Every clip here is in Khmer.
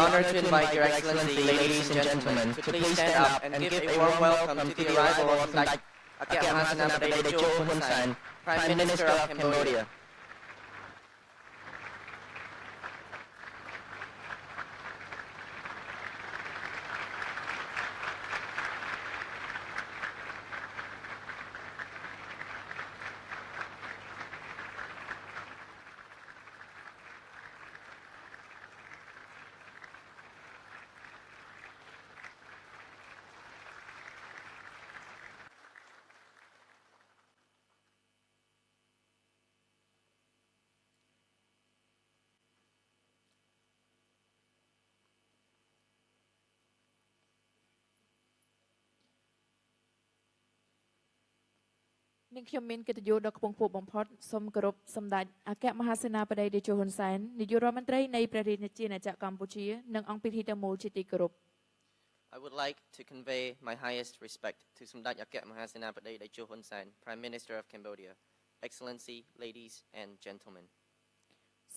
honor to invite Your Excellency, ladies and gentlemen, to please stand up and give a warm welcome to the arrival of Samdech Akek Mahasenapadai Techo Hun Sen, Prime Minister of Cambodia. Ningខ្ញុំមានកិត្តិយសដ៏ខ្ពង់ខ្ពស់បំផុតសូមគោរពសម្ដេចអគ្គមហាសេនាបតីតេជោហ៊ុនសែននាយករដ្ឋមន្ត្រីនៃព្រះរាជាណាចក្រកម្ពុជានិងអង្គពិធីទាំងមូលជាទីគោរព I would like to convey my highest respect to Samdech Akek Mahasenapadai Techo Hun Sen, Prime Minister of Cambodia, Excellency, ladies and gentlemen.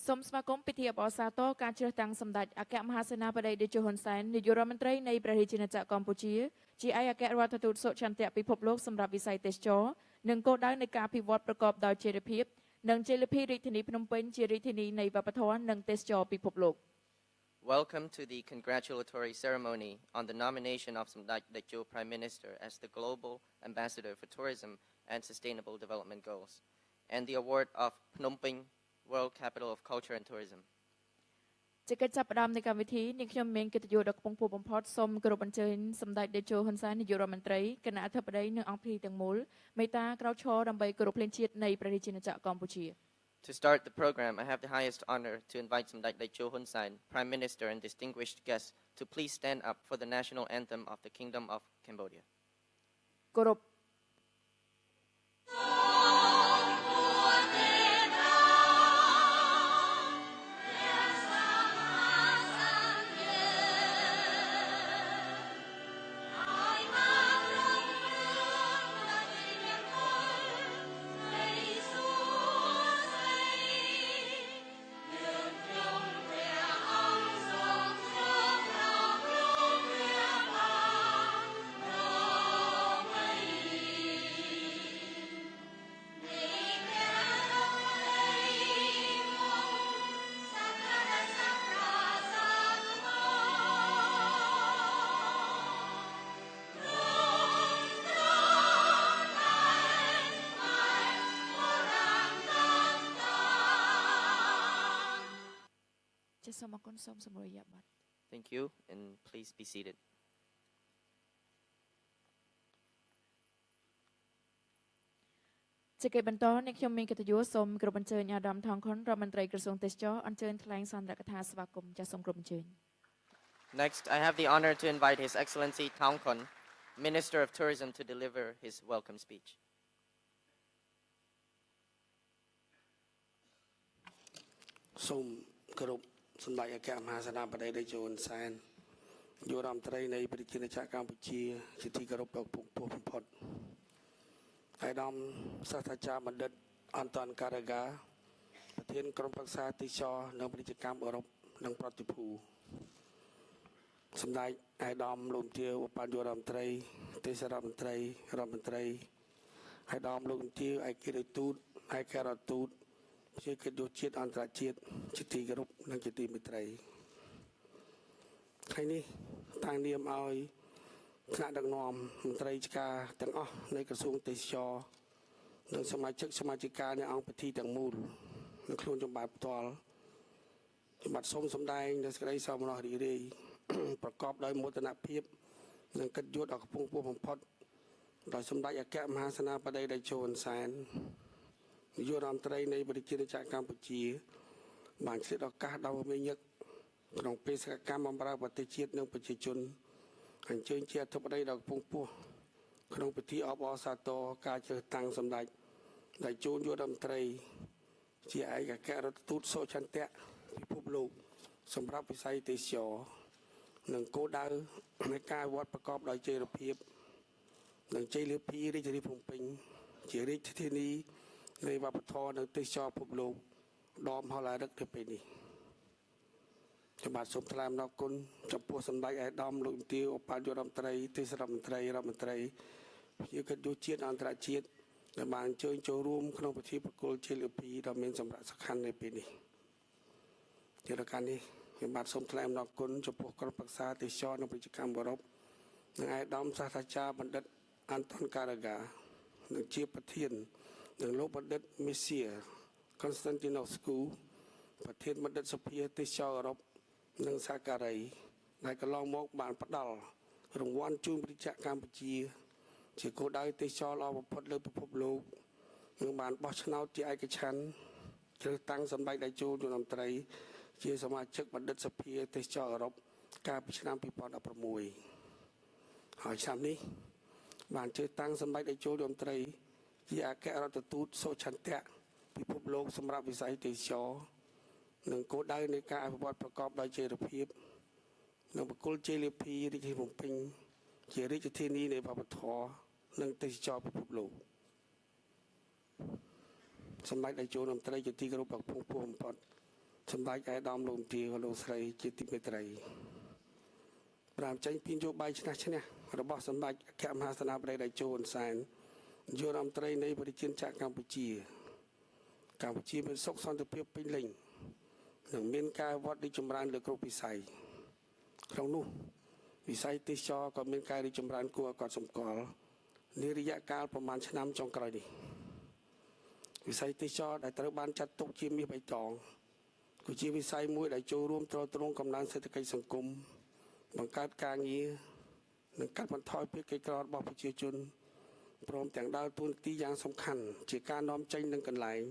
សូមស្វាគមន៍ពិធីអបអរសាទរការជ្រើសតាំងសម្ដេចអគ្គមហាសេនាបតីតេជោហ៊ុនសែននាយករដ្ឋមន្ត្រីនៃព្រះរាជាណាចក្រកម្ពុជាជាឯកអគ្គរដ្ឋទូតសុចន្ទៈពិភពលោកសម្រាប់វិស័យទេសចរនិងគោលដៅនៃការអភិវឌ្ឍប្រកបដោយចីរភាពនិងជលភាពរាជធានីភ្នំពេញជារាជធានីនៃវប្បធម៌និងទេសចរពិភពលោក Welcome to the congratulatory ceremony on the nomination of Samdech Techo Prime Minister as the Global Ambassador for Tourism and Sustainable Development Goals, and the award of Phnom Penh World Capital of Culture and Tourism. ជាកិច្ចចាប់ផ្ដើមនៃកម្មវិធីនេះខ្ញុំមានកិត្តិយសដ៏ខ្ពង់ខ្ពស់បំផុតសូមគោរពអញ្ជើញសម្ដេចតេជោហ៊ុនសែននាយករដ្ឋមន្ត្រីគណៈអធិបតីនិងអង្គភិបទាំងមូលមេត្តាក្រោកឈរដើម្បីគោរពភ្លេងជាតិនៃព្រះរាជាណាចក្រកម្ពុជា To start the program, I have the highest honor to invite Samdech Techo Hun Sen, Prime Minister and distinguished guests, to please stand up for the national anthem of the Kingdom of Cambodia. គោរព Thank you, and please be seated. ជាកិច្ចបន្តនេះខ្ញុំមានកិត្តិយសសូមគោរពអញ្ជើញអាដាមថងខុនរដ្ឋមន្ត្រីក្រសួងទេសចរអញ្ជើញថ្លែងសន្ទរកថាស្វាគមន៍ចាសសូមគោរពអញ្ជើញ Next, I have the honor to invite His Excellency Thong Khon, Minister of Tourism, to deliver his welcome speech. សូមគោរពសម្ដេចអគ្គមហាសេនាបតីតេជោហ៊ុនសែននាយករដ្ឋមន្ត្រីនៃព្រះរាជាណាចក្រកម្ពុជាជាទីគោរពដ៏ខ្ពង់ខ្ពស់បំផុតអាយដាមសាស្ត្រាចារ្យបណ្ឌិត Anton Caragea ប្រធានក្រុមប្រឹក្សាទេសចរនិងពាណិជ្ជកម្មអឺរ៉ុបនិងប្រតិភូសម្ដេចអាយដាមលោកទាវឧបនាយករដ្ឋមន្ត្រីទេសរដ្ឋមន្ត្រីរដ្ឋមន្ត្រីអាយដាមលោកទាវឯករាជ្យទូតឯករដ្ឋទូតជាកិត្តិយសជាតិអន្តរជាតិជាទីគោរពនិងជាទីមេត្រីថ្ងៃនេះតាំងនាមឲ្យថ្នាក់ដឹកនាំមន្ត្រីការទាំងអស់នៃក្រសួងទេសចរនិងសមាជិកសមាជិកានៃអង្គពិធីទាំងមូលនិងខ្លួនចំបាប់ផ្ទាល់ខ្ញុំបាទសូមសម្ដែងនូវសេចក្តីសោមនស្សរីករាយប្រកបដោយមោទនភាពនិងកិត្តិយសដ៏ខ្ពង់ខ្ពស់បំផុតដោយសម្ដេចអគ្គមហាសេនាបតីតេជោហ៊ុនសែននាយករដ្ឋមន្ត្រីនៃព្រះរាជាណាចក្រកម្ពុជាបានឆ្លៀតឱកាសដ៏មមាញឹកក្នុងបេសកកម្មបម្រើប្រទេសជាតិនិងប្រជាជនអញ្ជើញជាអធិបតីដ៏ខ្ពង់ខ្ពស់ក្នុងពិធីអបអរសាទរការជ្រើសតាំងសម្ដេចតេជោនាយករដ្ឋមន្ត្រីជាឯកអគ្គរដ្ឋទូតសុចន្ទៈពិភពលោកសម្រាប់វិស័យទេសចរនិងគោលដៅនៃការវត្តប្រកបដោយចីរភាពនិងជ័យលាភីរាជធានីភ្នំពេញជារាជធានីនៃវប្បធម៌និងទេសចរពិភពលោកដ៏មហោឡារិកទៅពេលនេះ ចំបាទសូមថ្លែងអំណរគុណចំពោះសម្ដេចឯកឧត្តមលោកនាយកឧបនាយករដ្ឋមន្ត្រីទេសរដ្ឋមន្ត្រីរដ្ឋមន្ត្រីជាកិត្តិយសជាតិអន្តរជាតិដែលបានអញ្ជើញចូលរួមក្នុងពិធីប្រគល់ជ័យលាភីដ៏មានសម្រាប់សំខាន់នៅពេលនេះជារការនេះខ្ញុំបាទសូមថ្លែងអំណរគុណចំពោះក្រុមប្រឹក្សាទេសចរនិងពាណិជ្ជកម្មអឺរ៉ុបនិងឯកឧត្តមសាស្ត្រាចារ្យបណ្ឌិត Anton Caragea និងជាប្រធាននិងលោកបណ្ឌិត Messia Konstantinovsky ប្រធានបណ្ឌិតសភាទេសចរអឺរ៉ុបនិងសហការីដែលកន្លងមកបានផ្ដល់រង្វាន់ជូនប្រជាកម្ពុជាជាគោលដៅទេសចរល្អបំផុតលើពិភពលោកនិងបានបោះឆ្នោតជាឯកច្ឆន្ទជ្រើសតាំងសម្ដេចតេជោនាយករដ្ឋមន្ត្រីជាសមាជិកបណ្ឌិតសភាទេសចរអឺរ៉ុបកាលពីឆ្នាំ2016ហើយឆ្នាំនេះបានជ្រើសតាំងសម្ដេចតេជោនាយករដ្ឋមន្ត្រីជាអគ្គរដ្ឋទូតសុឆន្ទៈពិភពលោកសម្រាប់វិស័យទេសចរនិងគោលដៅនៃការអភិវឌ្ឍប្រកបដោយចីរភាពនិងបុគ្គលជ័យលាភីរាជធានីភ្នំពេញជារាជធានីនៃវប្បធម៌និងទេសចរពិភពលោកសម្ដេចតេជោនាយករដ្ឋមន្ត្រីជាទីគោរពដ៏ខ្ពង់ខ្ពស់បំផុតសម្ដេចឯកឧត្តមលោកនាយកលោកស្រីជាទីមេត្រីប្រាំចេញពីនយោបាយឆ្នះរបស់សម្ដេចអគ្គមហាសេនាបតីតេជោហ៊ុនសែននាយករដ្ឋមន្ត្រីនៃប្រជាជាតិកម្ពុជាមានសុខសន្តិភាពពេញលេញនិងមានការវត្តរីកចម្រើនលើគ្រប់វិស័យក្នុងនោះវិស័យទេសចរក៏មានការរីកចម្រើនគួរឲ្យកត់សម្គាល់នារយៈកាលប្រមាណឆ្នាំចុងក្រោយនេះវិស័យទេសចរដែលត្រូវបានចាត់ទុកជាមាសបៃតងគឺជាវិស័យមួយដែលចូលរួមទ្រទ្រង់កំណើនសេដ្ឋកិច្ចសង្គមបង្កើតការងារនិងកាត់បន្ថយភាពក្រីក្ររបស់ប្រជាជនព្រមទាំងដើរតួនាទីយ៉ាងសំខាន់ជាការនាំចេញនឹងកន្លែង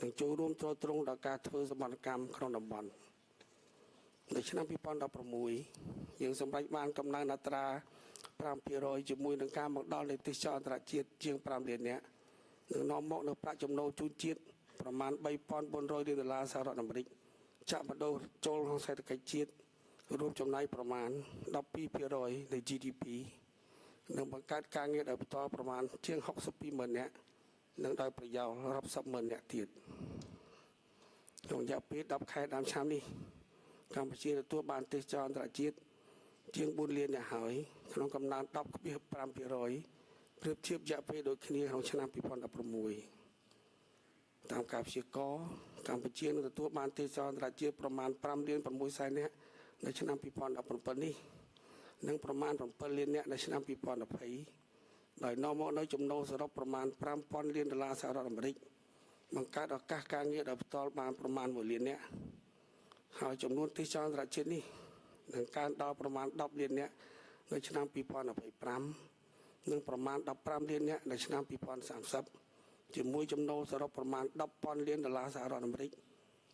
និងចូលរួមទ្រទ្រង់ដល់ការធ្វើសមត្ថកម្មក្នុងតំបន់នៅឆ្នាំ2016យើងសម្រេចបានកំណើនអត្រា 5% ជាមួយនឹងការមកដល់នៃទេសចរអន្តរជាតិជាង5លាននាក់និងនាំមកនូវប្រាក់ចំណូលជូនជាតិប្រមាណ$3,400 លានសហរដ្ឋអាមេរិកចាក់បដូរចូលក្នុងសេដ្ឋកិច្ចជាតិរួមចំណាយប្រមាណ 12% នៃ GDP និងបង្កើតការងារដោយផ្ទាល់ប្រមាណជាង62,000 នាក់និងដោយប្រយោលរាប់សិបម៉ឺននាក់ទៀតក្នុងរយៈពេល10ខែដើមឆ្នាំនេះកម្ពុជាទទួលបានទេសចរអន្តរជាតិជាង4លាននាក់ហើយក្នុងកំណើន 10.5% ប្រៀបធៀបរយៈពេលដូចគ្នាក្នុងឆ្នាំ2016តាមការព្យាករណ៍កម្ពុជានឹងទទួលបានទេសចរអន្តរជាតិប្រមាណ5លាន6សែននាក់នៅឆ្នាំ2017នេះនិងប្រមាណ7លាននាក់នៅឆ្នាំ2020ដោយនាំមកនៅចំណូលសរុបប្រមាណ$5,000 លានសហរដ្ឋអាមេរិកបង្កើតឱកាសការងារដោយផ្ទាល់បានប្រមាណ1លាននាក់ហើយចំនួនទេសចរអន្តរជាតិនេះនឹងកើនដល់ប្រមាណ10លាននាក់នៅឆ្នាំ2025និងប្រមាណ15លាននាក់នៅឆ្នាំ2030ជាមួយចំណូលសរុបប្រមាណ$10,000 លានសហរដ្ឋអាមេរិក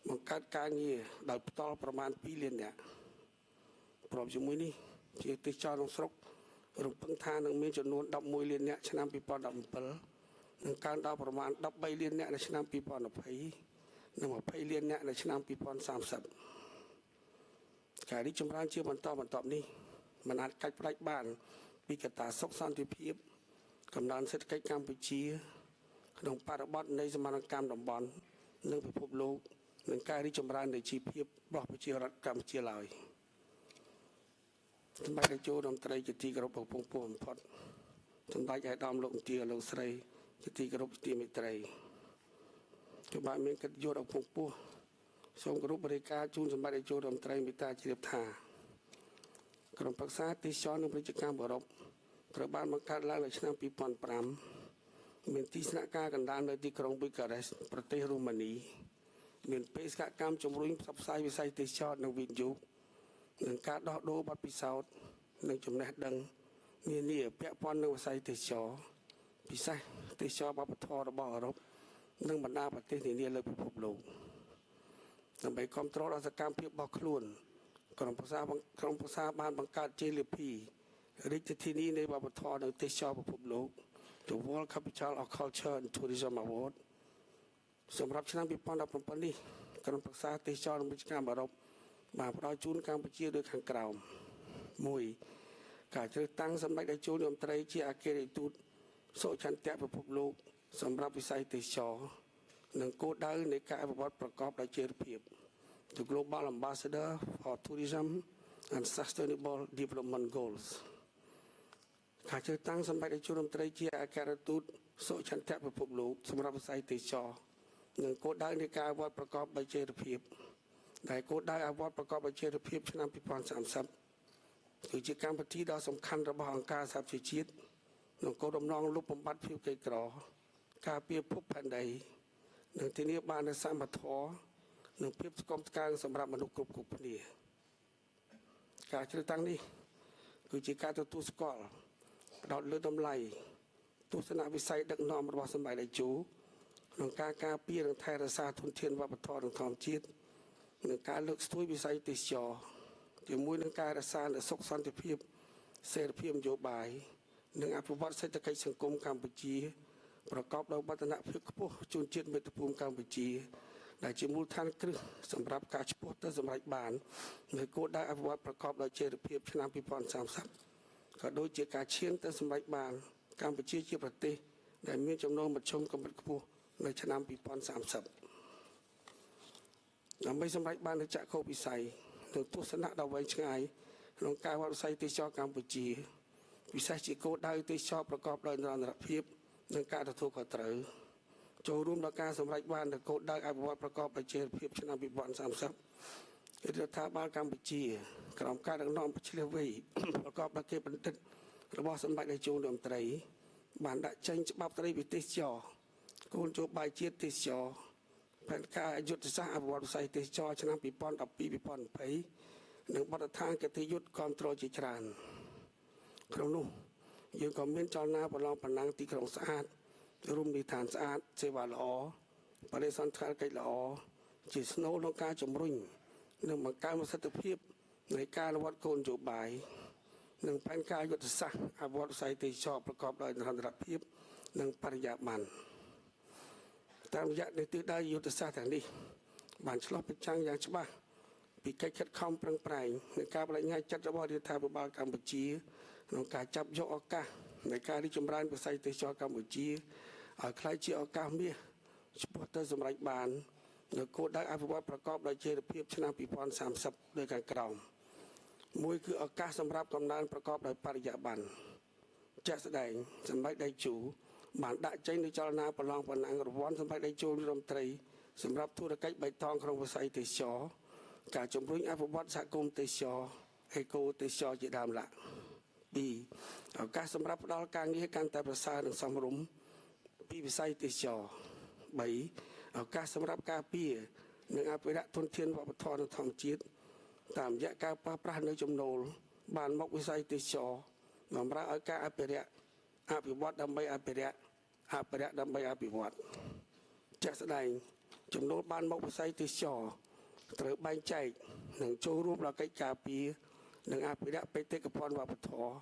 បង្កើតការងារដោយផ្ទាល់ប្រមាណ2លាននាក់ព្រមជាមួយនេះជាទេសចរក្នុងស្រុករំពឹងថានឹងមានចំនួន11លាននាក់ឆ្នាំ2017នឹងកើនដល់ប្រមាណ13លាននាក់នៅឆ្នាំ2020និង20លាននាក់នៅឆ្នាំ2030ការរីកចម្រើនជាបន្តបន្ទាប់នេះមិនអាចកាត់ផ្តាច់បានពីកត្តាសុខសន្តិភាពកំណើនសេដ្ឋកិច្ចកម្ពុជាក្នុងបរិបទនៃសមានកម្មតំបន់និងពិភពលោកនិងការរីកចម្រើននៃជីវភាពរបស់ប្រជារដ្ឋកម្ពុជាឡើយសម្ដេចតេជោនាយករដ្ឋមន្ត្រីជាទីគោរពបំផុតសម្ដេចឯកឧត្តមលោកនាយកលោកស្រីជាទីគោរពជាទីមេត្រីខ្ញុំបានមានកិត្តិយសដ៏ខ្ពង់ខ្ពស់សូមគោរពបរិការជូនសម្ដេចតេជោនាយករដ្ឋមន្ត្រីមេត្តាជ្រាបថាក្រុមប្រឹក្សាទេសចរនិងពាណិជ្ជកម្មអឺរ៉ុបត្រូវបានបង្កើតឡើងនៅឆ្នាំ2005មានទីស្នាក់ការកណ្ដាលនៅទីក្រុងប៊ុយការ៉េសប្រទេសរូម៉ានីមានបេសកកម្មជំរុញផ្សព្វផ្សាយវិស័យទេសចរនិងវិនិយោគនិងការដោះដូរបទពិសោធន៍និងចំណេះដឹងនានាពាក់ព័ន្ធនឹងវិស័យទេសចរពិសេសទេសចរវប្បធម៌របស់អឺរ៉ុបនិងបណ្ដាប្រទេសនានាលើពិភពលោកដើម្បីគ្រប់គ្រងដល់សកម្មភាពរបស់ខ្លួនក្រុមប្រឹក្សាបានបង្កើតជ័យលាភីរាជធានីនៃវប្បធម៌និងទេសចរពិភពលោក The World Capital of Culture and Tourism Award សម្រាប់ឆ្នាំ2017នេះក្រុមប្រឹក្សាទេសចរនិងពាណិជ្ជកម្មអឺរ៉ុបបានផ្ដល់ជូនកម្ពុជាដូចខាងក្រោម 1. ការជ្រើសតាំងសម្ដេចតេជោនាយករដ្ឋមន្ត្រីជាអគ្គរដ្ឋទូតសុឆន្ទៈពិភពលោកសម្រាប់វិស័យទេសចរនិងគោលដៅនៃការអភិវឌ្ឍប្រកបដោយចីរភាព the Global Ambassador for Tourism and Sustainable Development Goals ការជ្រើសតាំងសម្ដេចនាយករដ្ឋមន្ត្រីជាអគ្គរដ្ឋទូតសុឆន្ទៈពិភពលោកសម្រាប់វិស័យទេសចរនិងគោលដៅនៃការអវត្តប្រកបដោយចីរភាពដែលគោលដៅអវត្តប្រកបដោយចីរភាពឆ្នាំ2030គឺជាកម្មវិធីដ៏សំខាន់របស់អង្គការសហប្រជាជាតិក្នុងគោលបំណងលុបបំបាត់ភាពក្រីក្រការពារភពផែនដីនិងធានាបាននូវសមត្ថភាពនិងភាពស្គមស្កើងសម្រាប់មនុស្សគ្រប់គ្នាការជ្រើសតាំងនេះគឺជាការទទួលស្គាល់ផ្ដោតលើតម្លៃទស្សនវិស័យដឹកនាំរបស់សម្ដេចតេជោក្នុងការការពារនិងថែរក្សាធនធានវប្បធម៌និងធម្មជាតិនិងការលើកស្ទួយវិស័យទេសចរជាមួយនឹងការរក្សានូវសុខសន្តិភាពសេរីភាពនយោបាយនិងអភិវឌ្ឍសេដ្ឋកិច្ចសង្គមកម្ពុជាប្រកបដោយបទនភាពខ្ពស់ជូនជាតិមាតុភូមិកម្ពុជាដែលជាមូលដ្ឋានគ្រឹះសម្រាប់ការឆ្ពោះទៅសម្រេចបាននូវគោលដៅអភិវឌ្ឍប្រកបដោយចីរភាពឆ្នាំ2030ក៏ដូចជាការឈានទៅសម្រេចបានកម្ពុជាជាប្រទេសដែលមានចំណូលមធ្យមកម្រិតខ្ពស់នៅឆ្នាំ2030ដើម្បីសម្រេចបាននូវចក្ខុវិស័យនិងទស្សនៈដ៏វែងឆ្ងាយក្នុងការវិស័យទេសចរកម្ពុជាពិសេសជាគោលដៅទេសចរប្រកបដោយនិរន្តរភាពនិងការទទួលខុសត្រូវចូលរួមដល់ការសម្រេចបាននូវគោលដៅអភិវឌ្ឍប្រកបដោយចីរភាពឆ្នាំ2030រដ្ឋាភិបាលកម្ពុជាក្រោមការដឹកនាំឆ្លៀសវៃប្រកបដោយកិច្ចបណ្ឌិតរបស់សម្ដេចនាយករដ្ឋមន្ត្រីបានដាក់ចេញច្បាប់ស្តីពីទេសចរគោលនយោបាយជាតិទេសចរផែនការយុទ្ធសាស្ត្រអភិវឌ្ឍវិស័យទេសចរឆ្នាំ2012-2020និងបទដ្ឋានគតិយុត្តគ្រប់គ្រងជាច្រើនក្នុងនោះយើងក៏មានចលនាប្រឡងប្រណាំងទីក្រុងស្អាតរមណីយដ្ឋានស្អាតសេវាល្អបរិស្ថានកិច្ចល្អជាស្នូលក្នុងការជំរុញនិងបង្កើនប្រសិទ្ធភាពនៃការអនុវត្តគោលនយោបាយនិងផែនការយុទ្ធសាស្ត្រអភិវឌ្ឍវិស័យទេសចរប្រកបដោយនិរន្តរភាពនិងបរិយាបន្នតាមរយៈនៃទិសដៅយុទ្ធសាស្ត្រទាំងនេះបានឆ្លុះបញ្ចាំងយ៉ាងច្បាស់ពីកិច្ចខិតខំប្រឹងប្រែងនៃការបដិញ្ញាចិត្តរបស់រដ្ឋាភិបាលកម្ពុជាក្នុងការចាប់យកឱកាសនៃការរីកចម្រើនវិស័យទេសចរកម្ពុជាឲ្យក្លាយជាឱកាសមាសឆ្ពោះទៅសម្រេចបាននូវគោលដៅអភិវឌ្ឍប្រកបដោយចីរភាពឆ្នាំ2030ដូចខាងក្រោមមួយគឺឱកាសសម្រាប់កំណើនប្រកបដោយបរិយាបន្នជាក់ស្ដែងសម្ដេចតេជោបានដាក់ចេញនូវចលនាប្រឡងប្រណាំងរង្វាន់សម្ដេចតេជោរដ្ឋមន្ត្រីសម្រាប់ធុរកិច្ចបៃតងក្នុងវិស័យទេសចរការជំរុញអភិវឌ្ឍសហគមន៍ទេសចរអេកូទេសចរជាដើមឡើយ2ឱកាសសម្រាប់ផ្ដល់ការងារកាន់តែប្រសើរនិងសមរម្យពីវិស័យទេសចរ3ឱកាសសម្រាប់ការពារនិងអភិរក្សធនធានវប្បធម៌និងធម្មជាតិតាមរយៈការប្រើប្រាស់នៅចំណូលបានមកវិស័យទេសចរបម្រើឲ្យការអភិរក្សអភិវឌ្ឍដើម្បីអភិរក្សអភិរក្សដើម្បីអភិវឌ្ឍជាក់ស្ដែងចំណូលបានមកវិស័យទេសចរត្រូវបែងចែកនិងចូលរួមដល់កិច្ចការពារនិងអភិរក្សបេតិកភណ្ឌវប្បធម៌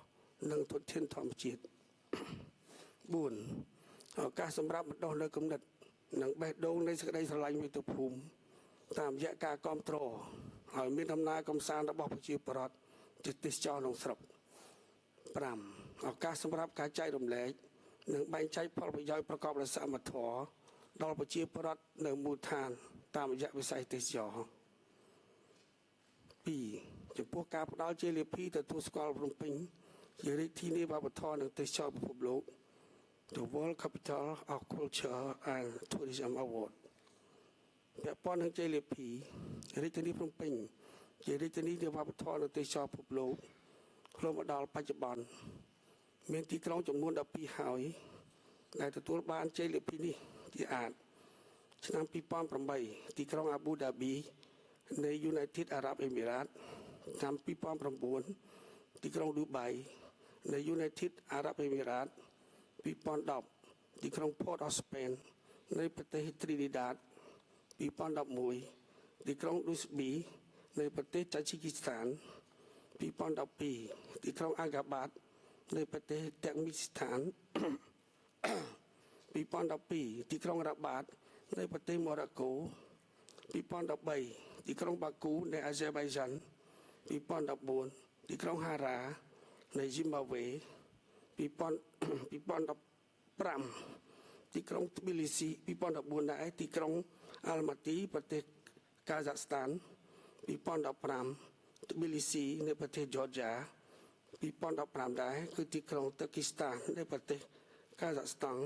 និងធនធានធម្មជាតិ4ឱកាសសម្រាប់បណ្ដុះនៅគំនិតនិងបេះដូងនៃសេចក្តីស្រឡាញ់មាតុភូមិតាមរយៈការគាំទ្រឲ្យមានដំណើរកំសាន្តរបស់ប្រជាពលរដ្ឋជាទេសចរក្នុងស្រុក5ឱកាសសម្រាប់ការចែករំលែកនិងបែងចែកផលប្រយោជន៍ប្រកបដោយសមធម៌ដល់ប្រជាពលរដ្ឋនៅមូលដ្ឋានតាមរយៈវិស័យទេសចរ2ចំពោះការផ្ដល់ជាលទ្ធិទទួលស្គាល់ភ្នំពេញជារាជធានីវប្បធម៌និងទេសចរពិភពលោក The World Capital of Culture and Tourism Award ពាក់ព័ន្ធនឹងជ័យលាភីរាជធានីភ្នំពេញជារាជធានីវប្បធម៌និងទេសចរពិភពលោកក្នុងមកដល់បច្ចុប្បន្នមានទីក្រុងចំនួន12ហើយដែលទទួលបានជ័យលាភីនេះជាអាចឆ្នាំ2008ទីក្រុងអាប៊ូដាប៊ីនៃ United Arab Emirates ឆ្នាំ2009ទីក្រុងឌូបៃនៃ United Arab Emirates 2010ទីក្រុង Port of Spain នៃប្រទេស Trinidad 2011ទីក្រុង Dusby នៃប្រទេស Tajikistan 2012ទីក្រុង Ashgabat នៃប្រទេស Turkmenistan 2012ទីក្រុង Rabat នៃប្រទេស Morocco 2013ទីក្រុង Baku នៃ Azerbaijan 2014ទីក្រុង Hara នៃ Zimbabwe 2015ទីក្រុង Tbilisi 2014ដែរទីក្រុង Almaty ប្រទេស Kazakhstan 2015 Tbilisi នៃប្រទេស Georgia 2015ដែរគឺទីក្រុង Turkestan នៃប្រទេស Kazakhstan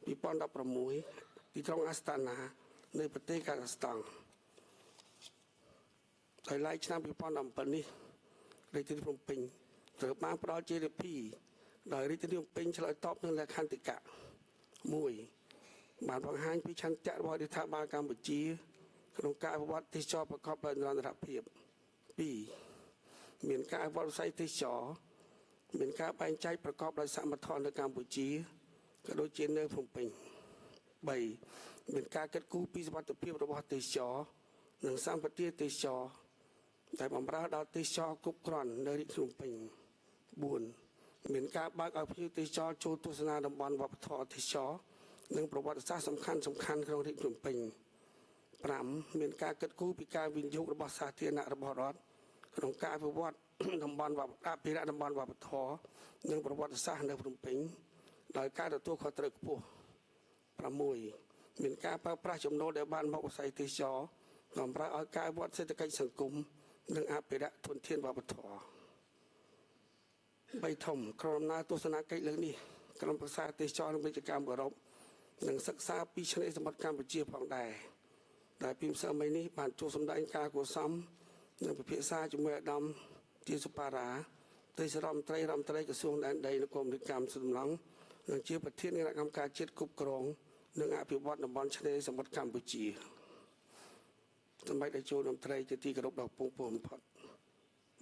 2016ទីក្រុង Astana នៃប្រទេស Kazakhstan ដោយឡែកឆ្នាំ2017នេះរាជធានីភ្នំពេញត្រូវបានផ្ដល់ជាលទ្ធិដោយរាជធានីភ្នំពេញឆ្លើយតបនឹងលក្ខន្តិកៈ 1 បានបង្ហាញពីឆន្ទៈរបស់រដ្ឋាភិបាលកម្ពុជាក្នុងការអភិវឌ្ឍទេសចរប្រកបដោយនិរន្តរភាព 2 មានការអភិវឌ្ឍវិស័យទេសចរមានការបែងចែកប្រកបដោយសមត្ថភាពនៅកម្ពុជាក៏ដូចជានៅភ្នំពេញ 3 មានការកិត្តគូរពីសុវត្ថិភាពរបស់ទេសចរនិងសម្បត្តិទេសចរដែលបម្រើដល់ទេសចរគ្រប់គ្រាន់នៅរាជធានីភ្នំពេញ 4 មានការបើកឲ្យភ្ញៀវទេសចរចូលទស្សនាតំបន់វប្បធម៌ទេសចរនិងប្រវត្តិសាស្ត្រសំខាន់ក្នុងរាជធានីភ្នំពេញ 5 មានការកិត្តគូរពីការវិនិយោគរបស់សាធារណៈរបស់រដ្ឋក្នុងការអភិវឌ្ឍតំបន់អភិរក្សតំបន់វប្បធម៌និងប្រវត្តិសាស្ត្រនៅភ្នំពេញដោយការទទួលខុសត្រូវខ្ពស់ 6 មានការប្រើប្រាស់ចំណូលដែលបានមកវិស័យទេសចរបំរើឲ្យការអភិវឌ្ឍសេដ្ឋកិច្ចសង្គមនិងអភិរក្សធនធានវប្បធម៌ 3 ធំក្រុមដំណើរទស្សនកិច្ចលើកនេះក្រុមប្រឹក្សាទេសចរនិងវិជ្ជាកម្មអឺរ៉ុបនិងសិក្សាពីឆ្នេរសមុទ្រកម្ពុជាផងដែរដែលពីម្សិលមិញនេះបានជួបសម្ដែងការគួរសមនិងពិភាក្សាជាមួយអាដាមជាសុបារាទេសរដ្ឋមន្ត្រីក្រសួងដែនដីនគរនីតិកម្មសំឡងនិងជាប្រធានគណៈកម្មការជាតិគ្រប់គ្រងនិងអភិវឌ្ឍតំបន់ឆ្នេរសមុទ្រកម្ពុជាសម្រាប់ដែលចូលមន្ត្រីជាទីគោរពដល់ពងពោះបំផុតឯ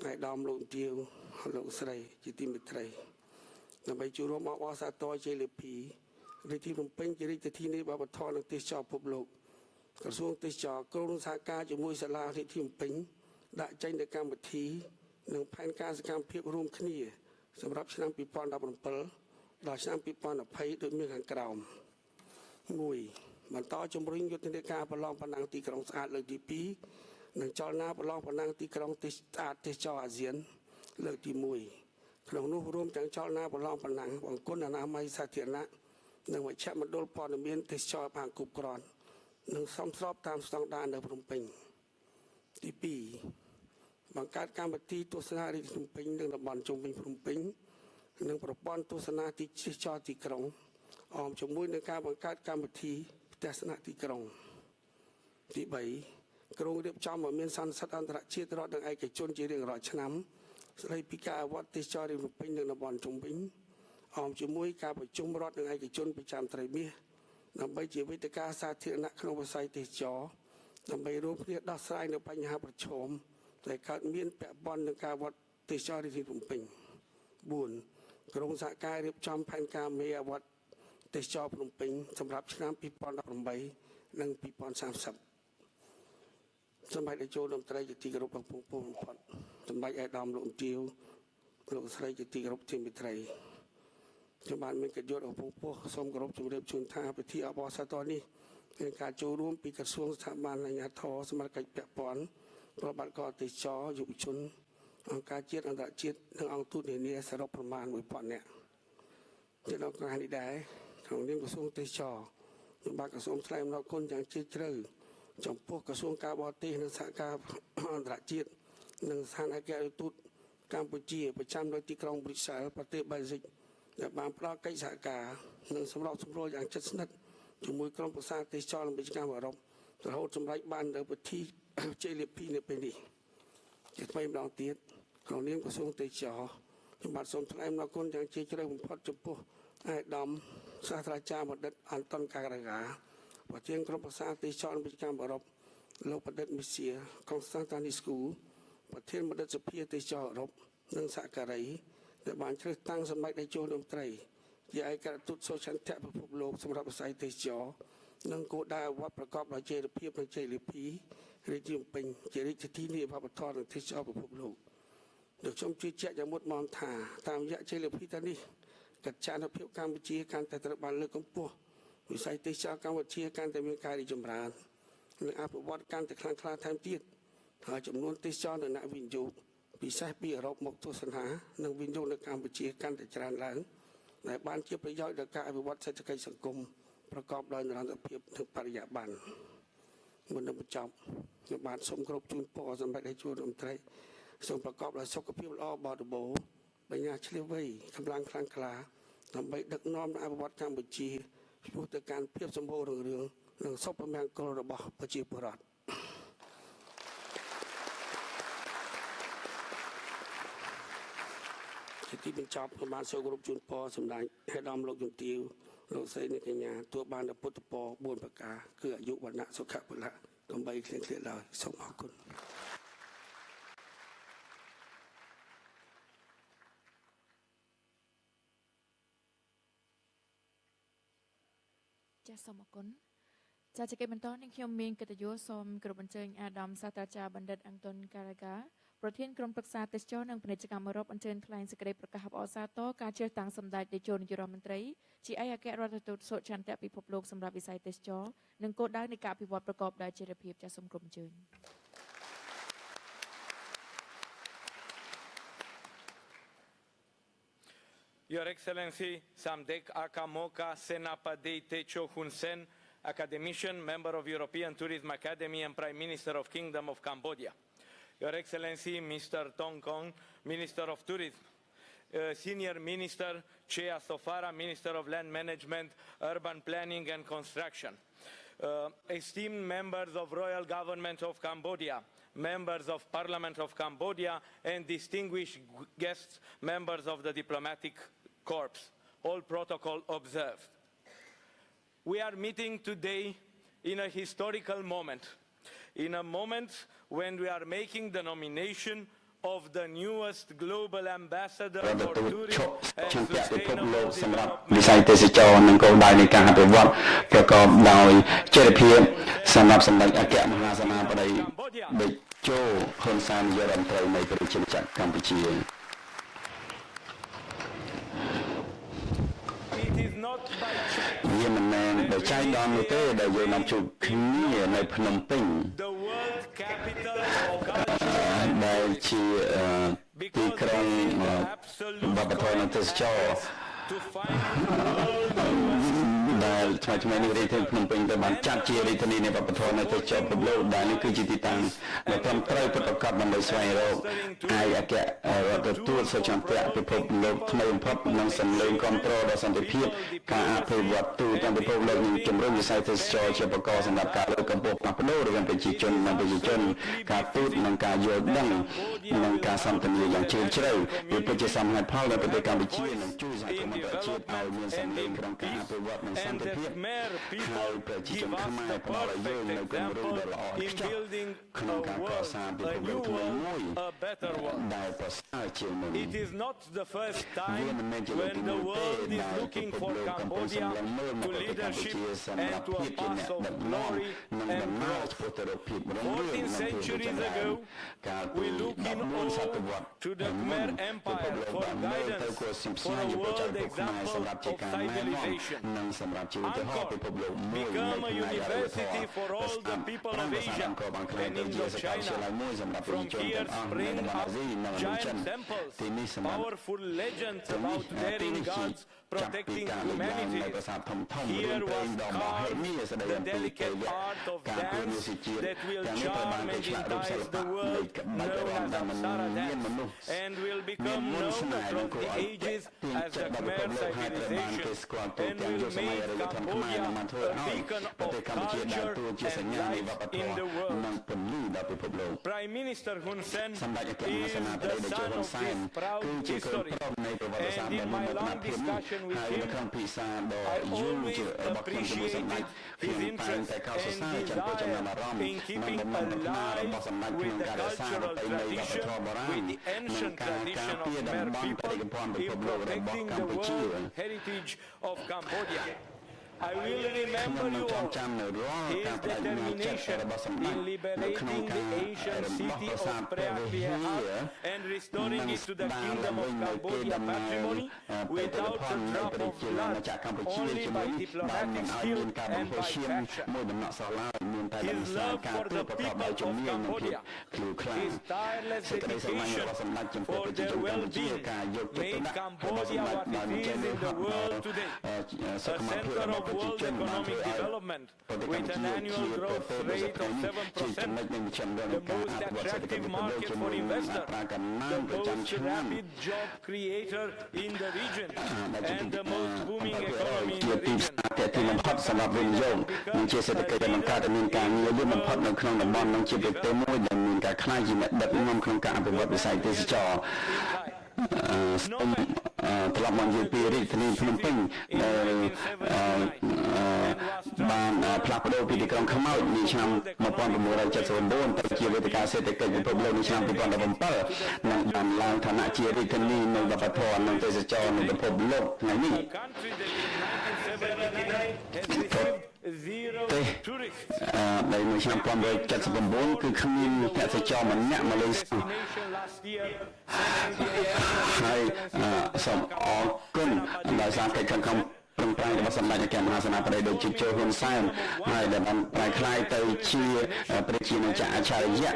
កឧត្តមលោកទាវលោកស្រីជាទីមេត្រីដើម្បីចូលរួមអបអរសាទរជ័យលាភីរាជធានីភ្នំពេញជារាជធានីវប្បធម៌និងទេសចរពិភពលោកក្រសួងទេសចរក្រុមសហការជាមួយសាលារាជធានីភ្នំពេញដាក់ចេញនូវកម្មវិធីនិងផែនការសកម្មភាពរួមគ្នាសម្រាប់ឆ្នាំ2017ដល់ឆ្នាំ2020ដូចមានខាងក្រោម 1. បន្តជំរុញយុទ្ធនាការប្រឡងបណ្ដាំងទីក្រុងស្អាតលើកទី2និងចលនាប្រឡងបណ្ដាំងទីក្រុងទេសស្អាតទេសចរអាស៊ានលើកទី1ក្នុងនោះរួមទាំងចលនាប្រឡងបណ្ដាំងបង្គន់អនាម័យសាធារណៈនិងមជ្ឈមណ្ឌលព័ត៌មានទេសចរបានគ្រប់គ្រាន់និងសមស្របតាមស្តង់ដារនៅភ្នំពេញ ទី2 បង្កើតកម្មវិធីទស្សនារាជធានីភ្នំពេញនិងតំបន់ជុំវិញភ្នំពេញនិងប្រព័ន្ធទស្សនាទីទេសចរទីក្រុងអមជាមួយនឹងការបង្កើតកម្មវិធីទស្សនៈទីក្រុង ទី3 ក្រុងរៀបចំឲ្យមានសន្និសីទអន្តរជាតិរដ្ឋនិងឯកជនជារៀងរាល់ឆ្នាំស្ដីពីការអភិវឌ្ឍទេសចររាជធានីភ្នំពេញនិងតំបន់ជុំវិញអមជាមួយការប្រជុំរដ្ឋនិងឯកជនប្រចាំត្រីមាសដើម្បីជាវេទិកាសាធារណៈក្នុងវិស័យទេសចរដើម្បីរួមគ្នាដោះស្រាយនូវបញ្ហាប្រឈមដែលកើតមានពាក់ព័ន្ធនឹងការអភិវឌ្ឍទេសចររាជធានីភ្នំពេញ 4. ក្រុងសហការរៀបចំផែនការមេអភិវឌ្ឍទេសចរភ្នំពេញសម្រាប់ឆ្នាំ2018និង2030សម្រាប់ដែលចូលដំត្រីជាទីគោរពរបស់ពងពោះបំផុតសម្រាប់ឯកឧត្តមលោកទាវលោកស្រីជាទីគោរពជាមិត្តរីខ្ញុំបានមានកិត្តិយសរបស់ពងពោះសូមគោរពជម្រាបជូនថាពិធីអបអរសាទរនេះមានការចូលរួមពីក្រសួងស្ថាប័នអាជ្ញាធរសមត្ថកិច្ចពាក់ព័ន្ធប្រតិបត្តិការទេសចរយុវជនអង្គការជាតិអន្តរជាតិនិងអង្គទូតនានាសរុបប្រមាណ 1000 នាក់ជាដល់ការនេះដែរក្នុងនាមក្រសួងទេសចរខ្ញុំបានក្រសួងថ្លែងអំណរគុណយ៉ាងជ្រាលជ្រៅចំពោះក្រសួងការបរទេសនិងសហការអន្តរជាតិនិងស្ថានអគ្គរដ្ឋទូតកម្ពុជាប្រចាំនៅទីក្រុងប្រ៊ុយសែលប្រទេសបែលហ្សិកដែលបានផ្ដល់កិច្ចសហការនិងសម្របសម្រួលយ៉ាងជិតស្និទ្ធជាមួយក្រុមប្រឹក្សាទេសចរនិងវិជ្ជាកម្មអឺរ៉ុបរហូតសម្រេចបាននៅពិធីជ័យលាភីនៅពេលនេះជាថ្មីម្ដងទៀតក្នុងនាមក្រសួងទេសចរខ្ញុំបាទសូមថ្លែងអំណរគុណយ៉ាងជ្រាលជ្រៅបំផុតចំពោះឯកឧត្តមសាស្ត្រាចារ្យបណ្ឌិត Anton Caragea ប្រធានក្រុមប្រឹក្សាទេសចរនិងវិជ្ជាកម្មអឺរ៉ុបលោកបណ្ឌិតមីសៀកុងស្តានតានីស្គូប្រធានបណ្ឌិតសភាទេសចរអឺរ៉ុបនិងសហការីដែលបានជ្រើសតាំងសម្ដេចតេជោលោកត្រីជាឯកអគ្គរដ្ឋទូតសុឆន្ទៈពិភពលោកសម្រាប់វិស័យទេសចរនិងគោលដៅអភិវឌ្ឍប្រកបដោយចីរភាពនិងជ័យលាភីរាជធានីភ្នំពេញជារាជធានីវប្បធម៌និងទេសចរពិភពលោកដូចខ្ញុំជឿជាក់យ៉ាងមុតមមថាតាមរយៈជ័យលាភីទាំងនេះកិច្ចចានុភាពកម្ពុជាកាន់តែត្រូវបានលើកកម្ពស់វិស័យទេសចរកម្ពុជាកាន់តែមានការរីកចម្រើននិងអភិវឌ្ឍកាន់តែខ្លាំងក្លាថែមទៀតហើយចំនួនទេសចរនិងអ្នកវិនិយោគពិសេសពីអឺរ៉ុបមកទស្សនានិងវិនិយោគនៅកម្ពុជាកាន់តែច្រើនឡើងដែលបានជាប្រយោជន៍ដល់ការអភិវឌ្ឍសេដ្ឋកិច្ចសង្គមប្រកបដោយនិរន្តរភាពនិងបរិយាបន្ន មុននឹងបញ្ចប់ខ្ញុំបានសូមគោរពជូនពរសម្រាប់ឲ្យជួនរដ្ឋមន្ត្រីសូមប្រកបដោយសុខភាពល្អបរិបូរណ៍បញ្ញាឆ្លៀវវៃកម្លាំងខ្លាំងក្លាដើម្បីដឹកនាំអភិវឌ្ឍកម្ពុជាឆ្ពោះទៅកាន់ភាពសម្បូររុងរឿងនិងសុភមង្គលរបស់ប្រជាពលរដ្ឋជាទីបញ្ចប់ខ្ញុំបានសូមគោរពជូនពរសម្ដេចហេតុដល់លោកជំទាវលោកស្រីនាងកញ្ញាទោះបានតែពុទ្ធពរ4ប្រការគឺអាយុវណ្ណៈសុខៈពលៈកំបីគ្លៀងគ្លាឡើយសូមអរគុណ ចាសសូមអរគុណចាសជាកិច្ចបន្តនេះខ្ញុំមានកិត្តិយសសូមគោរពអញ្ជើញអាដាមសាស្ត្រាចារ្យបណ្ឌិត Anton Caragea ប្រធានក្រុមប្រឹក្សាទេសចរនិងពាណិជ្ជកម្មអឺរ៉ុបអញ្ជើញថ្លែងសេចក្តីប្រកាសអបអរសាទរការជ្រើសតាំងសម្ដេចតេជោនាយករដ្ឋមន្ត្រីជាឯកអគ្គរដ្ឋទូតសុចន្ទៈពិភពលោកសម្រាប់វិស័យទេសចរនិងគោលដៅនៃការអភិវឌ្ឍប្រកបដោយចីរភាពចាសសូមគោរពអញ្ជើញ Your Excellency Samdech Akamoka Senapadei Techo Hun Sen, academician, member of European Tourism Academy and Prime Minister of Kingdom of Cambodia. Your Excellency Mr. Tong Kong, Minister of Tourism. Senior Minister Chea Sofara, Minister of Land Management, Urban Planning and Construction. Esteemed members of Royal Government of Cambodia, members of Parliament of Cambodia, and distinguished guests, members of the Diplomatic Corps, all protocol observed. We are meeting today in a historical moment, in a moment when we are making the nomination of the newest global ambassador for tourism and sustainable development. វិស័យទេសចរនិងគោលដៅនៃការអភិវឌ្ឍប្រកបដោយចីរភាពសម្រាប់សម្ដេចអគ្គមហាសេនាបតីតេជោហ៊ុនសែននាយករដ្ឋមន្ត្រីនៃប្រជាជាតិកម្ពុជា វាមិនមែនដោយចៃដន្យនោះទេដែលយើងនាំជួបគ្នានៅភ្នំពេញដែលជាទីក្រុងវប្បធម៌និងទេសចរដែលថ្មីៗនេះរាជធានីភ្នំពេញទៅបានចាត់ជារាជធានីនៃវប្បធម៌នៃទេសចរពិភពលោកដែលនេះគឺជាទីតាំងដែលត្រឹមត្រូវពិតប្រាកដដើម្បីស្វែងរកឯកអគ្គរដ្ឋទូតសុចន្ទៈពិភពលោកថ្មីបំផុតនិងសម្លេងគ្រប់គ្រងដល់សន្តិភាពការអភិវឌ្ឍទូទាំងពិភពលោកនិងជំរុញវិស័យទេសចរជាបកសម្រាប់ការលើកកម្ពស់ផ្លាស់ប្ដូររវាងប្រជាជននិងប្រជាជនការទូតនិងការយល់ដឹងនិងការសន្ទនាយ៉ាងជ្រាលជ្រៅវាពិតជាសមហេតុផលដែលប្រទេសកម្ពុជានឹងជួយសហគមន៍អន្តរជាតិឲ្យមានសម្លេងក្នុងការអភិវឌ្ឍនិងសន្តិភាពហើយប្រជាជនខ្មែរផ្ដល់ឲ្យយើងនៅគំរូដ៏ល្អឥតខ្ចោះក្នុងការកសាងពិភពលោកថ្មីមួយដែលប្រសើរជាងមុន It is not the first time when the world is looking for Cambodia to leadership and to a path of glory and growth. 14 centuries ago, we looked in awe to the Khmer Empire for guidance for a world example of civilization. Angkor became a university for all the people of Asia and Indochina. From here spring up giant temples, powerful legends about daring gods protecting humanity. Here was carved the delicate art of dance that will charm and entice the world, known as Apsara dance, and will become known across the ages as the Khmer civilization, and will make Cambodia a beacon of culture and life in the world. Prime Minister Hun Sen is the son of this proud history, and in my long discussion with him, I always appreciated his interest and desire in keeping alive with the cultural tradition, with the ancient tradition of Khmer people, in protecting the world heritage of Cambodia. I will remember you all. His determination in liberating the ancient city of Preah and restoring it to the kingdom of Cambodia patrimony without a drop of blood, only by diplomatic skill and by passion. His love for the people of Cambodia, his tireless dedication for their well-being made Cambodia what it is in the world today, a center of world economic development with an annual growth rate of 7%, the most attractive market for investors, the most rapid job creator in the region, and the most booming economy in the region. ទីបំផុតសម្រាប់វិនិយោគនិងជាសេដ្ឋកិច្ចដែលបង្កើតឲ្យមានការងារលឿនបំផុតនៅក្នុងតំបន់និងជាប្រទេសមួយដែលមានការខ្លាយជាអ្នកដឹកនាំក្នុងការអភិវឌ្ឍវិស័យទេសចរណ៍សូមត្រឡប់មកនិយាយពីរាជធានីភ្នំពេញដែលបានផ្លាស់ប្ដូរពីទីក្រុងខ្មោចនៅឆ្នាំ1979ទៅជាវេទិកាសេដ្ឋកិច្ចពិភពលោកនៅឆ្នាំ2017និងបានឡើងឋានៈជារាជធានីនៃវប្បធម៌និងទេសចរណ៍នៃពិភពលោកថ្ងៃនេះដែលនៅឆ្នាំ1979គឺគ្មានទេសចរម្នាក់មកលេងហើយសូមអរគុណដោយសារកិច្ចខិតខំប្រឹងប្រែងរបស់សម្ដេចអគ្គមហាសេនាបតីដូចជាជោហ៊ុនសែនហើយដែលបានប្រែក្លាយទៅជាប្រជាណាចក្រអច្ឆរិយៈ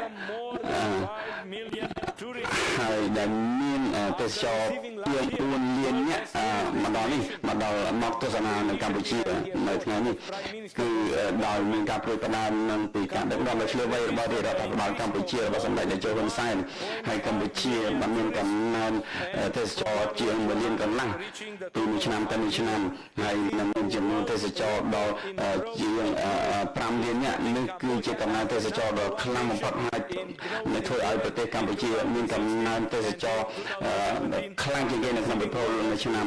ហើយដែលមានទេសចរជាង4លានអ្នកមកដល់នេះមកដល់មកទស្សនានៅកម្ពុជានៅថ្ងៃនេះគឺដោយមានការព្រួយផ្ដើមនឹងពីការដឹកនាំដ៏ឆ្លៀវវៃរបស់រដ្ឋាភិបាលកម្ពុជារបស់សម្ដេចតេជោហ៊ុនសែនហើយកម្ពុជាបានមានកំណើនទេសចរជាង1លានកន្លះពីមួយឆ្នាំទៅមួយឆ្នាំហើយនឹងមានចំនួនទេសចរដល់ជាង5លានអ្នកនេះគឺជាកំណើនទេសចរដ៏ខ្លាំងបំផុតហើយនឹងធ្វើឲ្យប្រទេសកម្ពុជាមានកំណើនទេសចរខ្លាំងជាងគេនៅក្នុងពិភពលោកនៅឆ្នាំ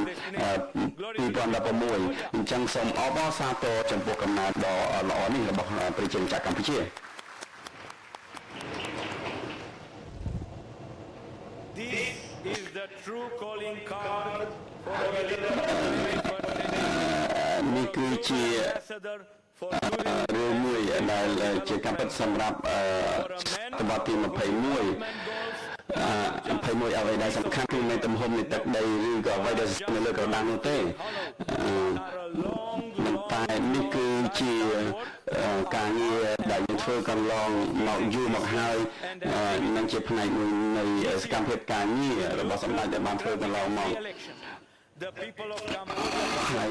2016អញ្ចឹងសូមអបអរសាទរចំពោះកំណើនដ៏ល្អនេះរបស់ប្រជាណាចក្រកម្ពុជា This is the true calling card for a នេះគឺជារឿងមួយដែលជាការពិតសម្រាប់តបទី21អ្វីដែលសំខាន់គឺមានទំហំនៃទឹកដីឬក៏អ្វីដែលនៅលើក្រដាសនោះទេតែនេះគឺជាការងារដែលយើងធ្វើកន្លងមកយូរមកហើយនឹងជាផ្នែកមួយនៃសកម្មភាពការងាររបស់សម្ដេចដែលបានធ្វើកន្លងមកហើយ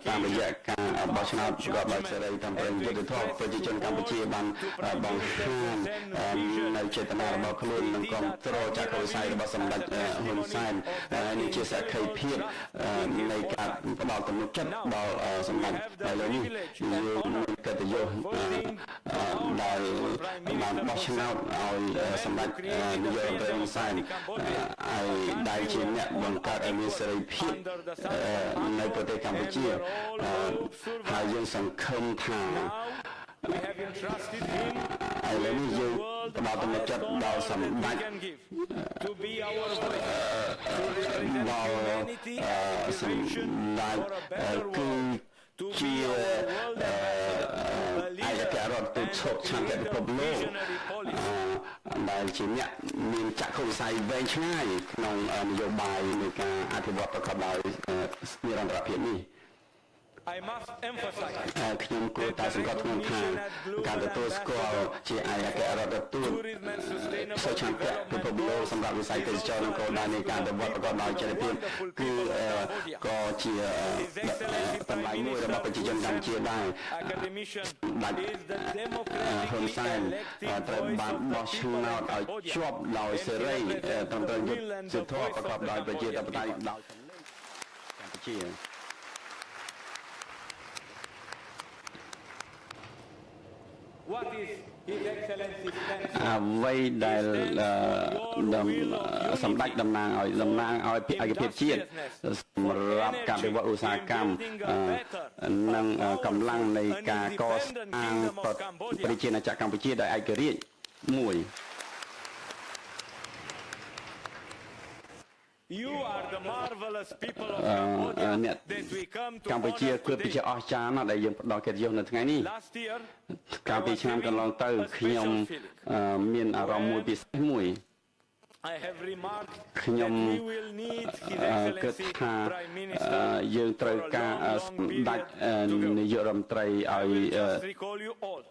តាមរយៈការបោះឆ្នោតប្រកបដោយសេរីតាមប្រយុទ្ធធម៌ប្រជាជនកម្ពុជាបានបង្ហាញនៅចេតនារបស់ខ្លួននិងគ្រប់គ្រងចក្ខុវិស័យរបស់សម្ដេចហ៊ុនសែននេះជាសក្ខីភាពនៃការផ្ដល់ទំនុកចិត្តដល់សម្ដេចឥឡូវនេះយើងមានកិត្តិយសដែលបានបោះឆ្នោតឲ្យសម្ដេចនាយករដ្ឋមន្ត្រីហ៊ុនសែនហើយដែលជាអ្នកបង្កើតឲ្យមានសេរីភាពនៅប្រទេសកម្ពុជាហើយយើងសង្ឃឹមថាឥឡូវនេះយើងផ្ដល់ទំនុកចិត្តដល់សម្ដេចដល់សម្ដេចគឺជាឯកអគ្គរដ្ឋទូតឆក់ឆន្ទៈពិភពលោកដែលជាអ្នកមានចក្ខុវិស័យវែងឆ្ងាយក្នុងនយោបាយនៃការអភិវឌ្ឍប្រកបដោយនិរន្តរភាពនេះ I must emphasize ខ្ញុំគួរតែសង្កត់ធ្ងន់ថាការទទួលស្គាល់ជាឯកអគ្គរដ្ឋទូតសុឆន្ទៈពិភពលោកសម្រាប់វិស័យទេសចរនិងគោលដៅនៃការអភិវឌ្ឍប្រកបដោយចរិតភាពគឺក៏ជាតម្លៃមួយរបស់ប្រជាជនកម្ពុជាដែរហ៊ុនសែនត្រូវបានបោះឆ្នោតឲ្យជាប់ដោយសេរីត្រឹមត្រូវយុត្តិធម៌ប្រកបដោយប្រជាធិបតេយ្យដោយកម្ពុជា What is His Excellency អ្វីដែលសម្ដេចតំណាងឲ្យឯកភាពជាតិសម្រាប់ការវិវត្តឧស្សាហកម្មនិងកម្លាំងនៃការកសាងប្រជាណាចក្រកម្ពុជាដោយឯករាជ្យមួយ You are the marvelous people of Cambodia that we come to កម្ពុជាគឺជាអស្ចារ្យណាស់ដែលយើងផ្ដល់កិត្តិយសនៅថ្ងៃនេះ Last year កាលពីឆ្នាំកន្លងទៅខ្ញុំមានអារម្មណ៍មួយពិសេសមួយ I have remarked that ខ្ញុំ we will need His គិត Excellency ថា Prime Minister យើងត្រូវ for a ការ long សម្ដេច period to go. នាយករដ្ឋមន្ត្រី I ឲ្យ will just recall you all.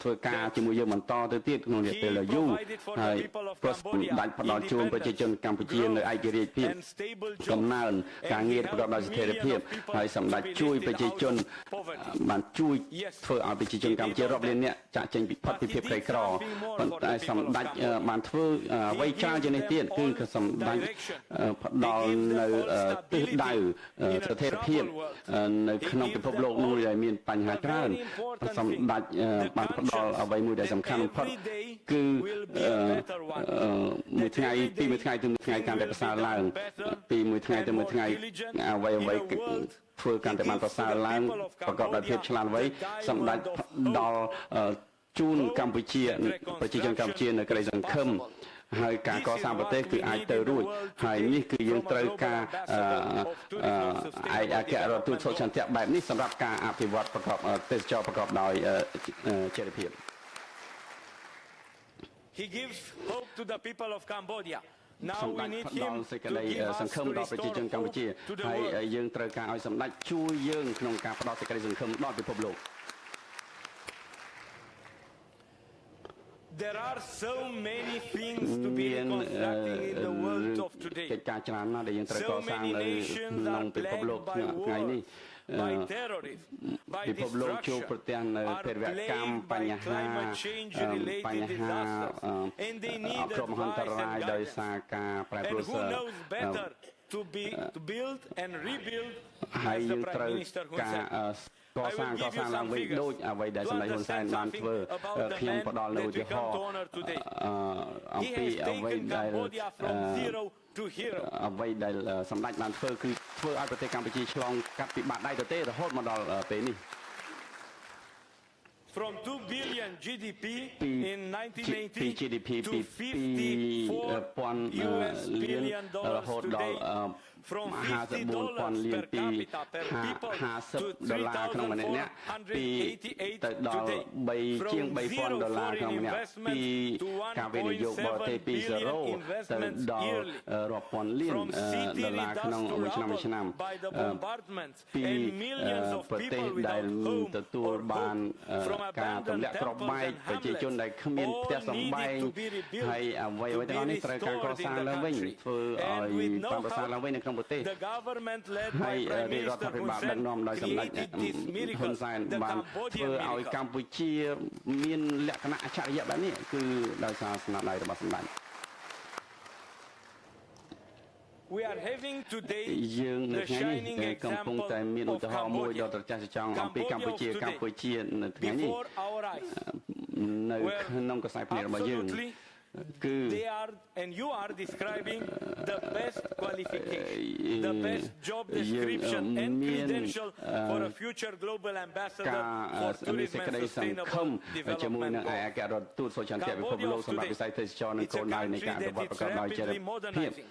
ធ្វើការជាមួយយើងបន្តទៅទៀតក្នុងរយៈពេលដ៏យូរ provided for the ហើយ people of ប្រសិទ្ធ Cambodia ដាច់ផ្ដល់ជូនប្រជាជនកម្ពុជានៅឯករាជ្យភាព and stable កំ jobs. ណើនការងារប្រកបដោយស្ថិរភាព millions of people ហើយសម្ដេច to be ជួយ lifted ប្រជាជន out of poverty. បានជួយ Yes, ធ្វើឲ្យប្រជាជនកម្ពុជារាប់លានអ្នកចាក់ចេញពីផុតពីភាពក្រីក្រ But he did something more ប៉ុន្ for តែ the people សម្ដេច of Cambodia. បានធ្វើអ្វីច្រើនជាងនេះទៀតគឺសម្ដេច direction. ផ្ដល់នៅទិសដៅស្ថិរភាពនៅក្នុងពិភពលោកនោះដែលមានបញ្ហាច្រើនសម្ដេចបានផ្ដល់អ្វីមួយដែលសំខាន់បំផុតគឺមួយថ្ងៃពីមួយថ្ងៃទៅមួយថ្ងៃកាន់តែប្រសើរឡើងពីមួយថ្ងៃទៅមួយថ្ងៃអ្វីធ្វើកាន់តែបានប្រសើរឡើងប្រកបដោយភាពឆ្លាតវៃសម្ដេចផ្ដល់ជូនកម្ពុជាប្រជាជនកម្ពុជានៅក្តីសង្ឃឹមហើយការកសាងប្រទេសគឺអាចទៅរួចហើយនេះគឺយើងត្រូវការឯកអគ្គរដ្ឋទូតសុខសន្តិបែបនេះសម្រាប់ការអភិវឌ្ឍប្រកបទេសចរប្រកបដោយចីរភាព He gives hope to the people of Cambodia. សម្ Now ដេ we ច need ផ្ដល់ him សេច to ក្តី give ស us ង្ឃឹម to ដល់ប្រជា restore ជនកម្ពុជា hope to the ហើយ world. យើងត្រូវការឲ្យសម្ដេចជួយយើងក្នុងការផ្ដល់សេចក្តីសង្ឃឹមដល់ពិភពលោក There are so many things to be reconstructing in the world of today. កិច្ចការច្រើនណាស់ដែលយើងត្រូវក So សាង many នៅ nations ក្នុង are ពិភពលោក plagued by ថ្ងៃនេះ war, by terrorism, by ពិភពលោកជួប destruction, ប្រទះនៅ are ភេរវកម្ម plagued បញ្ by ហា climate change បញ្ related ហា disasters, and they អ need បរមហន្ត advice រាយ and ដោយ guidance. សារការប្រែប្រួ And ល who knows better to build and rebuild ហើយ as យើ the ងត្រូវ Prime Minister Hun ការ Sen. កសាងឡើងវិញដូចអ្វីដែលសម្ដេចហ៊ុនសែនបានធ្វើខ្ញុំផ្ដល់នៅឧទាហរណ៍អំពីអ្វីដែល to hero. អ្វីដែលសម្ដេចបានធ្វើគឺធ្វើឲ្យប្រទេសកម្ពុជាឆ្លងកាត់ពីបាតដៃទទេរហូតមកដល់ពេលនេះ From 2 billion GDP in 1980 ពី GDP to ពី $54 US billion រហូតដល់ today. From $50 per capita per people to $3,488 today. From zero foreign investment to $1.7 billion investments yearly. From city redusted by the bombardments and millions of people without home or hope. From abandoned temples and hamlets, all needed to be rebuilt, to be restored in the country. And with no help, the government led by Prime Minister Hun Sen created this miracle, the បានធ្វើ Cambodian ឲ្យ miracle. កម្ពុជាមានលក្ខណៈអច្ឆរិយបែបនេះគឺដោយសារស្នាដៃរបស់សម្ដេច We are having today យើងនៅ the ថ្ងៃនេះ shining កំពុង example តែមានឧ of ទាហរណ៍មួយដ៏ Cambodia. ត្រចះចង់អំពីកម្ពុជានៅថ្ងៃនេះ Before our eyes, នៅក្នុងខ្សែភ្នែករបស់យើង absolutely, គឺ they are, and you are describing the best qualification, the best job description and credential for a future global កា ambassador រ for មានសេច tourism ក្តី and សង្ឃឹម sustainable ជាមួយនឹង development ឯកអគ្គរដ្ឋទូតសុខសន្តិពិភពលោកសម្រាប់វិស័យទេសចរនិង It's គោល a ដៅនៃ country ការអភិវឌ្ឍ that ប្រ is កបដោយចរិត rapidly ភាព modernizing,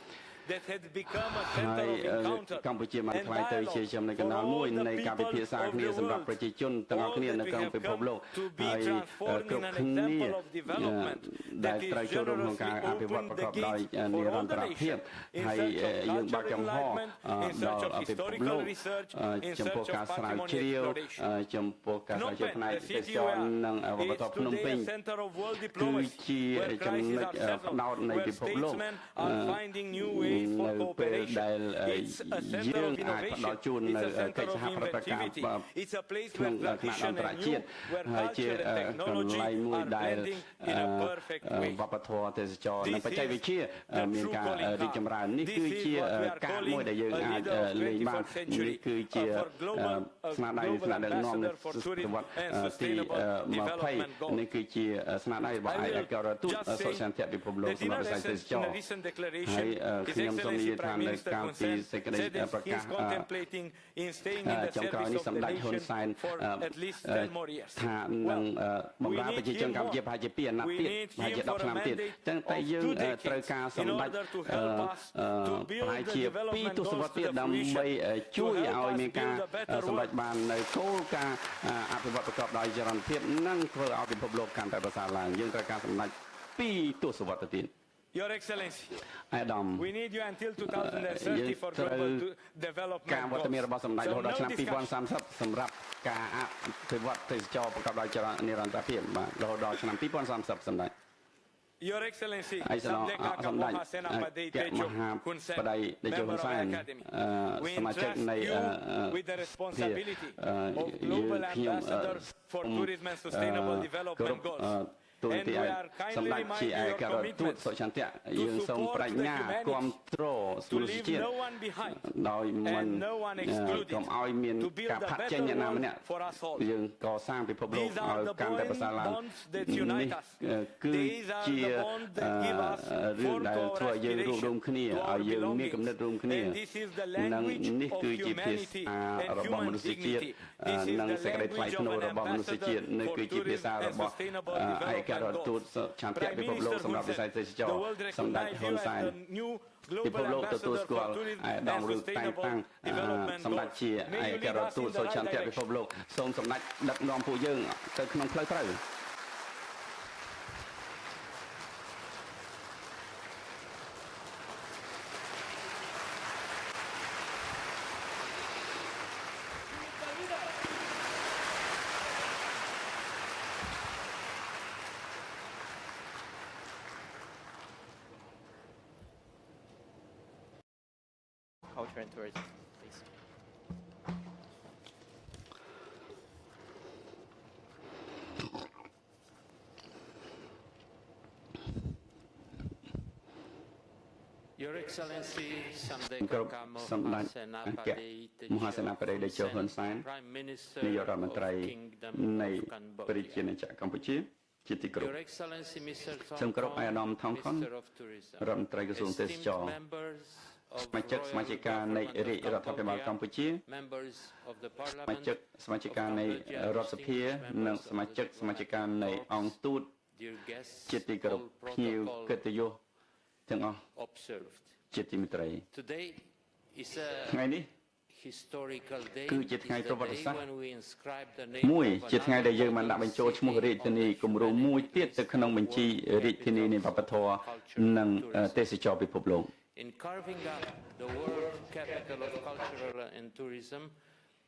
that has become a ហើ center យ of encounter កម្ពុជាបាន and ខ្លាយទៅជា dialogue ចំណុចក for ណ្ដាលមួយ all the នៃការពិ people ភាក្សា of គ្នា the សម្រាប់ world. ប្រជាជនទាំងអស់គ្នា All នៅ that ក្នុង we have ពិភពលោក come to be ហើយ transformed គ្រប់ in an គ្នា example of development ដែល that is ត្រូវចូលរួមក្នុងការអភិវឌ្ឍ generously ប្រកបដោយ opened the និ gates រន្តរ for all the ភាព nations in ហើយ search of យើងបើក cultural ចំហ enlightenment, in ដល់ search of ពិភព historical លោក research, in ចំពោះ search ការ of ស្រាវ patrimony ជ្រាវ exploration. ចំពោះការស្រាវជ្រាវ Phnom ផ្នែក Penh, the ទេស city ចរ where និងវប្ប is ធម៌ភ្នំពេញ today a center of world គឺ diplomacy, ជា where ចំណុ crises ច are settled, ផ្ដោតនៃ where ពិភពលោក statesmen are finding new ways for នៅពេលដែល cooperation. It's a យើ center ង of អាចផ្ដល់ innovation. ជូន It's នៅ a center កិច្ចសហ of ប្រតិកម្ម inventivity. It's a place ក្នុង where ថ្នាក់អ tradition ន្តរ and ជាតិ new, where ហើយជា culture and កន្ technology លែងមួយ are ដែល blending in a perfect way. វប្បធម៌ទេសចរ This និងបច្ចេកវិទ្យា is the មាន true ការ calling រីកចម្រើននេះ card. គឺជា This is what we are ការមួយដែលយើង calling អាច a leader of លេងបាន 21st century, នេះគឺជា for global ស្នាដៃស្នាដៃនាំនៅ ambassador for ស tourism តវត្ស and ទី sustainable development goals. 20នេះគឺជាស្នាដៃរបស់ I ឯ will កអគ្គរដ្ឋទូត just សុខ say សន្តិពិភពលោក that សម្ in រាប់ a វិស័យទេសច recent, រ in a recent ហើយ declaration, His ខ្ញុំសូមនិ Excellency យាយថា Prime នៅ Minister កាល Hun ពី Sen សេចក្តី said that ប្រ he កាស is contemplating in staying in the ចុងក្រោយ service នេះ of សម្ the ដេចហ៊ុន nation សែន for at least 10 more years. ថានឹងបម្រើប្រជាជនកម្ពុជាប្រហែលជា2អាណត្តិទៀតប្រហែលជា10ឆ្នាំទៀតចឹងតែយើងត្រូវការសម្ដេចប្រហែលជា2ទសវត្សរ៍ទៀតដើម្បីជួយឲ្យមានការសម្រេចបាននៅគោលការណ៍អភិវឌ្ឍប្រកបដោយចរន្តភាពនិងធ្វើឲ្យពិភពលោកកាន់តែប្រសើរឡើងយើងត្រូវការសម្ដេច2ទសវត្សរ៍ទៅទៀត Your Excellency, អាដាម we need you until 2030 for global development ការវត្តមានរបស់សម្ដេចរហូតដល់ឆ្នាំ no discussion. 2030 សម្រាប់ការអភិវឌ្ឍទេសចរប្រកបដោយចរន្តនិរន្តរភាពបាទរហូតដល់ឆ្នាំ 2030 សម្ដេច Your Excellency, ហើយសម្ដេច Samdeka សម្ដេច Kamoha Sena Padei កែ Tejo មហា Hun Sen, បតីតេជោហ៊ុន member សែ of ន the Academy. We សមាជិក entrust នៃ you with the responsibility of global ambassador for tourism and sustainable development goals. ទូ And ទី we ឲ្យ are kindly សម្ដេចជា reminding ឯ your ករដ្ឋទូត commitment សុចន្ទៈយើងសូម support ប្រាជ្ញា the humanity, គ្រប់គ្រង to មនុស្ស leave ជាតិ no one behind ដោយមិន and no one excluded, កុំឲ្យមាន to build ការ a ផាត់ better ចេញអ្នកណា world ម្នាក់ for us all. យើងកសាងពិភពលោក These ឲ្យ are the កាន់តែប្រសើរឡើង bonds that unite us. គឺ These are ជា the bonds that give us រឿងដែល forth to ធ្វើ our ឲ្យយើងរួមរំ aspiration, គ្នា to ឲ្យ our យើងមានគំនិតរួមគ្នា belongings. And this is the និង language នេះ of គឺជាភា humanity សា and របស់ human មនុស្សជាតិ dignity. This is និង the សេចក្តីថ្លៃ language ថ្នូ of រ an របស់មនុស្ស ambassador ជាតិនេះ for គឺជាភាសា tourism រ and របស់ sustainable ឯករដ្ឋ development ទូត goals. ឆន្ទៈ Prime ពិភពលោក Minister សម្រាប់ Hun វិស័យ Sen, ទេសចរ the world សម្ដេច recognizes ហ៊ុ you ន as សែន the new ពិភព global លោកទទួល ambassador ស្គាល់ for tourism ឯកឧត្តម and រឿងតែងតាំ sustainable ង development សម្ដេច goals. ជា May ឯ you ក lead រដ្ឋ us ទូត in សុ the ចន្ right ទៈពិភព direction. លោកសូមសម្ដេចដឹកនាំពួកយើងទៅក្នុងផ្លូវត្រូវ Culture and Tourism, please. Your Excellency, គោរពសម្ដេចអគ្គមហាសេនាបតីតេជោហ៊ុនសែន Prime Minister នាយករដ្ឋមន្ត្រី of Kingdom នៃ of ព្រះរាជា Cambodia. ណាចក្រកម្ពុជាជាទីគោរព Your Excellency, Mr. សូមគោរព Thong ឯកឧត្តម ថងខុន Minister of Tourism. រដ្ឋមន្ត្រីក្រសួងទេសចរ Esteemed members of សមាជិកសមាជិកានៃ Royal រាជ Government រដ្ឋាភិបាល of កម្ពុជា Cambodia, members of the សមា Parliament, ជិកសមាជិកានៃរដ្ឋសភា និងសមាជិកសមាជិកានៃអង្គទូត dear guests, ជាទីគោរព all ភ្ញៀវ protocol កិត្តិយសទាំងអស់ observed. ជាទីមេត្រី Today is ថ្ងៃ a នេះ historical day. គឺជា It's ថ្ងៃ the ប្រវត្តិ day សាស្ត្រ when we inscribe the name មួយ of ជាថ្ងៃដែល another យើងបានដាក់បញ្ចូលឈ្មោះរាជធានីគំរូមួយទៀតទៅក្នុងបញ្ជីរាជធានីនៃវប្បធម៌និងទេសចរពិភពលោក In carving up the World Capital of Cultural and Tourism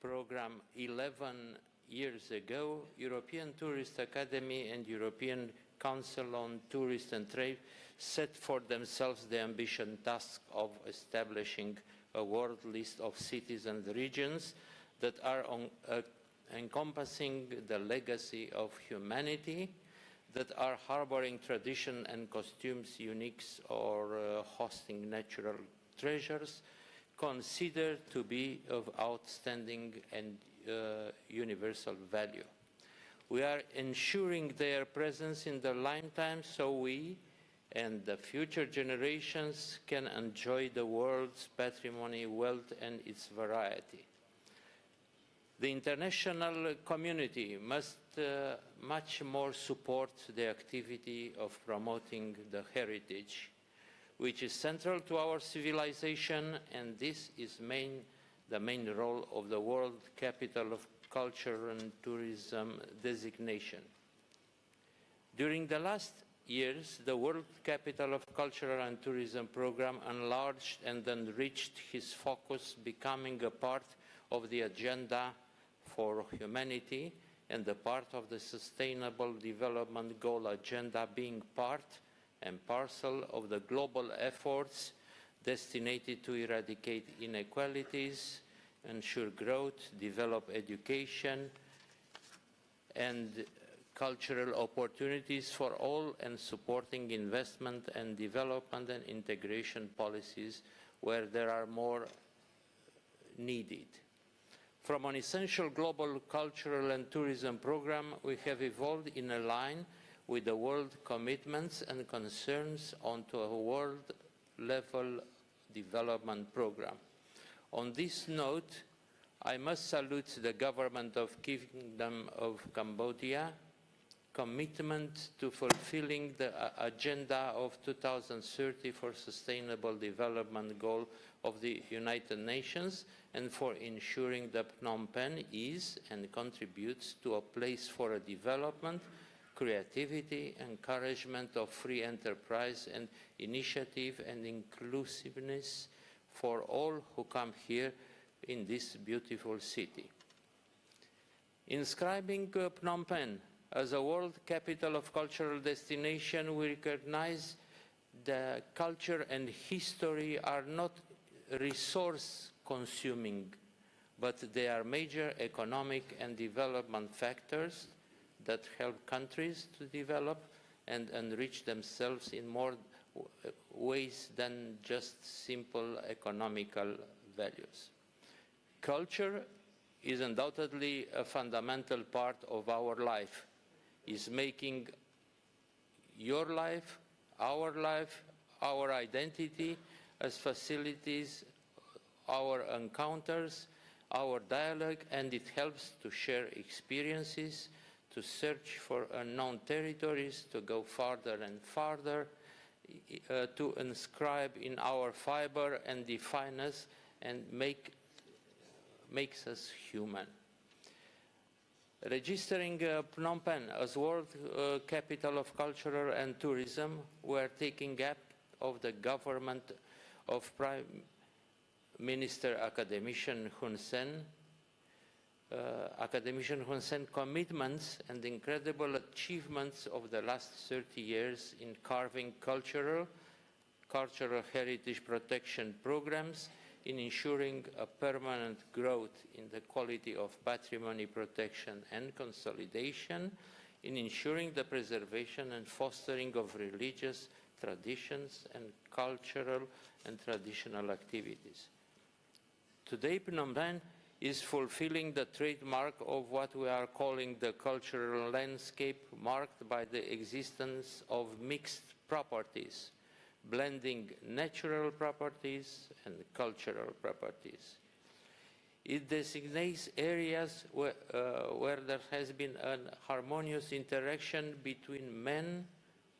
program 11 years ago, European Tourist Academy and European Council on Tourist and Trade set for themselves the ambitious task of establishing a world list of cities and regions that are encompassing the legacy of humanity, that are harboring tradition and costumes unique or hosting natural treasures considered to be of outstanding and universal value. We are ensuring their presence in the lifetime so we and the future generations can enjoy the world's patrimony, wealth, and its variety. The international community must much more support the activity of promoting the heritage, which is central to our civilization, and this is the main role of the World Capital of Culture and Tourism designation. During the last years, the World Capital of Culture and Tourism program enlarged and enriched his focus, becoming a part of the agenda for humanity and the part of the Sustainable Development Goal agenda, being part and parcel of the global efforts destined to eradicate inequalities, ensure growth, develop education, and cultural opportunities for all, and supporting investment and development and integration policies where there are more needed. From an essential global cultural and tourism program, we have evolved in a line with the world commitments and concerns onto a world-level development program. On this note, I must salute the government of Kingdom of Cambodia commitment to fulfilling the agenda of 2030 for Sustainable Development Goal of the United Nations, and for ensuring that Phnom Penh is and contributes to a place for a development creativity, encouragement of free enterprise and initiative and inclusiveness for all who come here in this beautiful city. Inscribing Phnom Penh as a world capital of cultural destination, we recognize the culture and history are not resource consuming, but they are major economic and development factors that help countries to develop and enrich themselves in more ways than just simple economical values. Culture is undoubtedly a fundamental part of our life, is making your life, our identity as facilities, our encounters, our dialogue, and it helps to share experiences, to search for unknown territories, to go farther and farther, to inscribe in our fiber and define us and makes us human. Registering Phnom Penh as world capital of culture and tourism, we are taking up of the government of Prime Minister Academician Hun Sen. Academician Hun Sen commitments and incredible achievements of the last 30 years in carving cultural heritage protection programs, in ensuring a permanent growth in the quality of patrimony protection and consolidation, in ensuring the preservation and fostering of religious traditions and cultural and traditional activities. Today, Phnom Penh is fulfilling the trademark of what we are calling the cultural landscape, marked by the existence of mixed properties, blending natural properties and cultural properties. It designates areas where there has been a harmonious interaction between man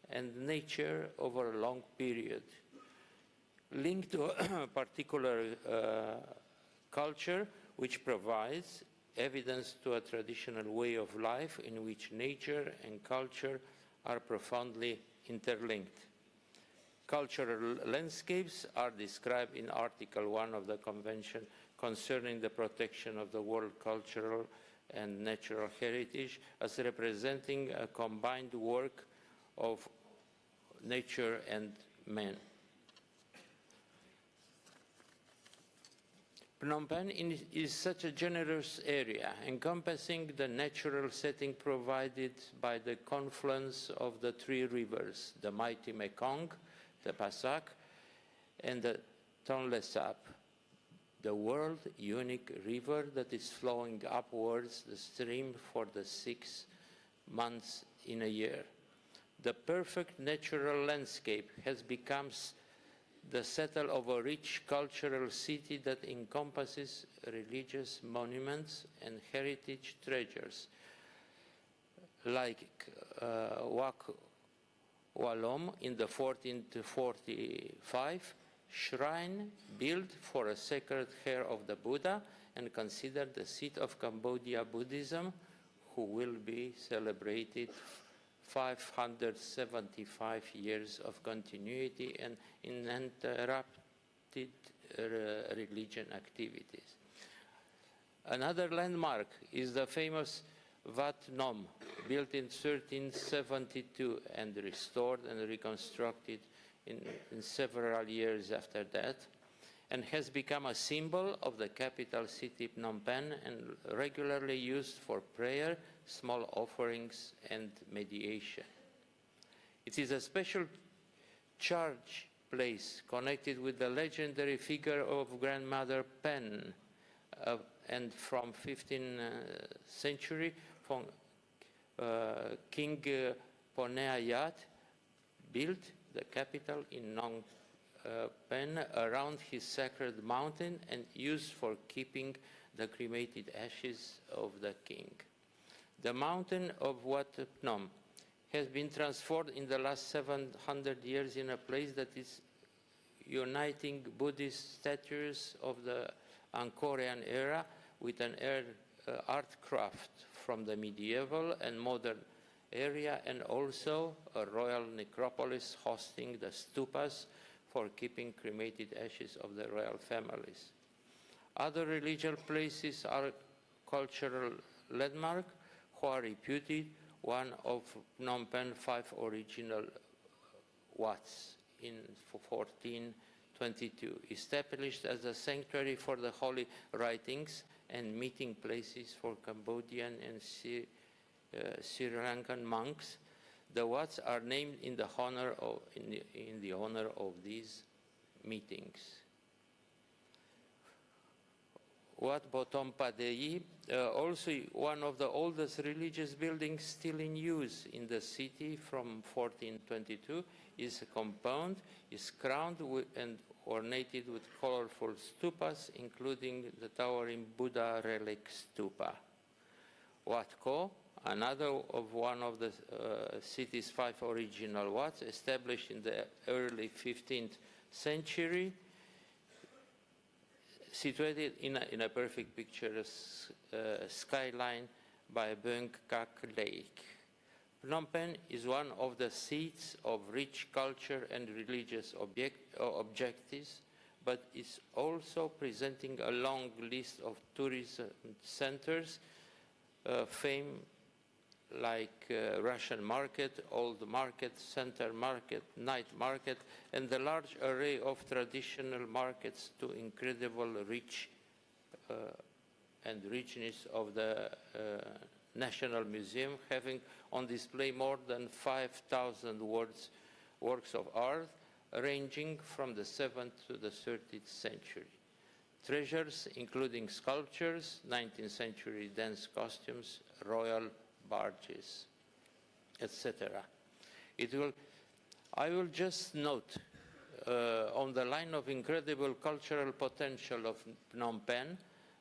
and nature over a long period, linked to a particular culture, which provides evidence to a traditional way of life in which nature and culture are profoundly interlinked. Cultural landscapes are described in Article 1 of the Convention concerning the protection of the world cultural and natural heritage as representing a combined work of nature and man. Phnom Penh is such a generous area, encompassing the natural setting provided by the confluence of the three rivers, the mighty Mekong, the Passac, and the Tonle Sap, the world unique river that is flowing upwards the stream for the 6 months in a year. The perfect natural landscape has become the settle of a rich cultural city that encompasses religious monuments and heritage treasures like Wak Walom in the 1445 shrine built for a sacred hair of the Buddha and considered the seat of Cambodia Buddhism, who will be celebrated 575 years of continuity and uninterrupted religion activities. Another landmark is the famous Wat Nom, built in 1372 and restored and reconstructed in several years after that, and has become a symbol of the capital city Phnom Penh and regularly used for prayer, small offerings, and mediation. It is a special church place connected with the legendary figure of Grandmother Pen, and from 15th century, from King Poneayat built the capital in Phnom Penh around his sacred mountain and used for keeping the cremated ashes of the king. The mountain of Wat Phnom has been transformed in the last 700 years in a place that is uniting Buddhist statues of the Angkorian era with an art craft from the medieval and modern area, and also a royal necropolis hosting the stupas for keeping cremated ashes of the royal families. Other religious places are cultural landmarks who are reputed one of Phnom Penh's 5 original Wats in 1422, established as a sanctuary for the holy writings and meeting places for Cambodian and Sri Lankan monks. The Wats are named in the honor of these meetings. Wat Bottom Padei, also one of the oldest religious buildings still in use in the city from 1422, is a compound, is crowned and ornated with colorful stupas, including the towering Buddha relic stupa. Wat Ko, another of one of the city's 5 original Wats, established in the early 15th century, situated in a perfect picturesque skyline by Beung Kak Lake. Phnom Penh is one of the seats of rich culture and religious objectives, but is also presenting a long list of tourism centers, famed like Russian Market, Old Market, Center Market, Night Market, and the large array of traditional markets to incredible reach and richness of the National Museum, having on display more than 5,000 works of art, ranging from the 7th to the 13th century. Treasures including sculptures, 19th century dance costumes, royal barges, etc. I will just note on the line of incredible cultural potential of Phnom Penh,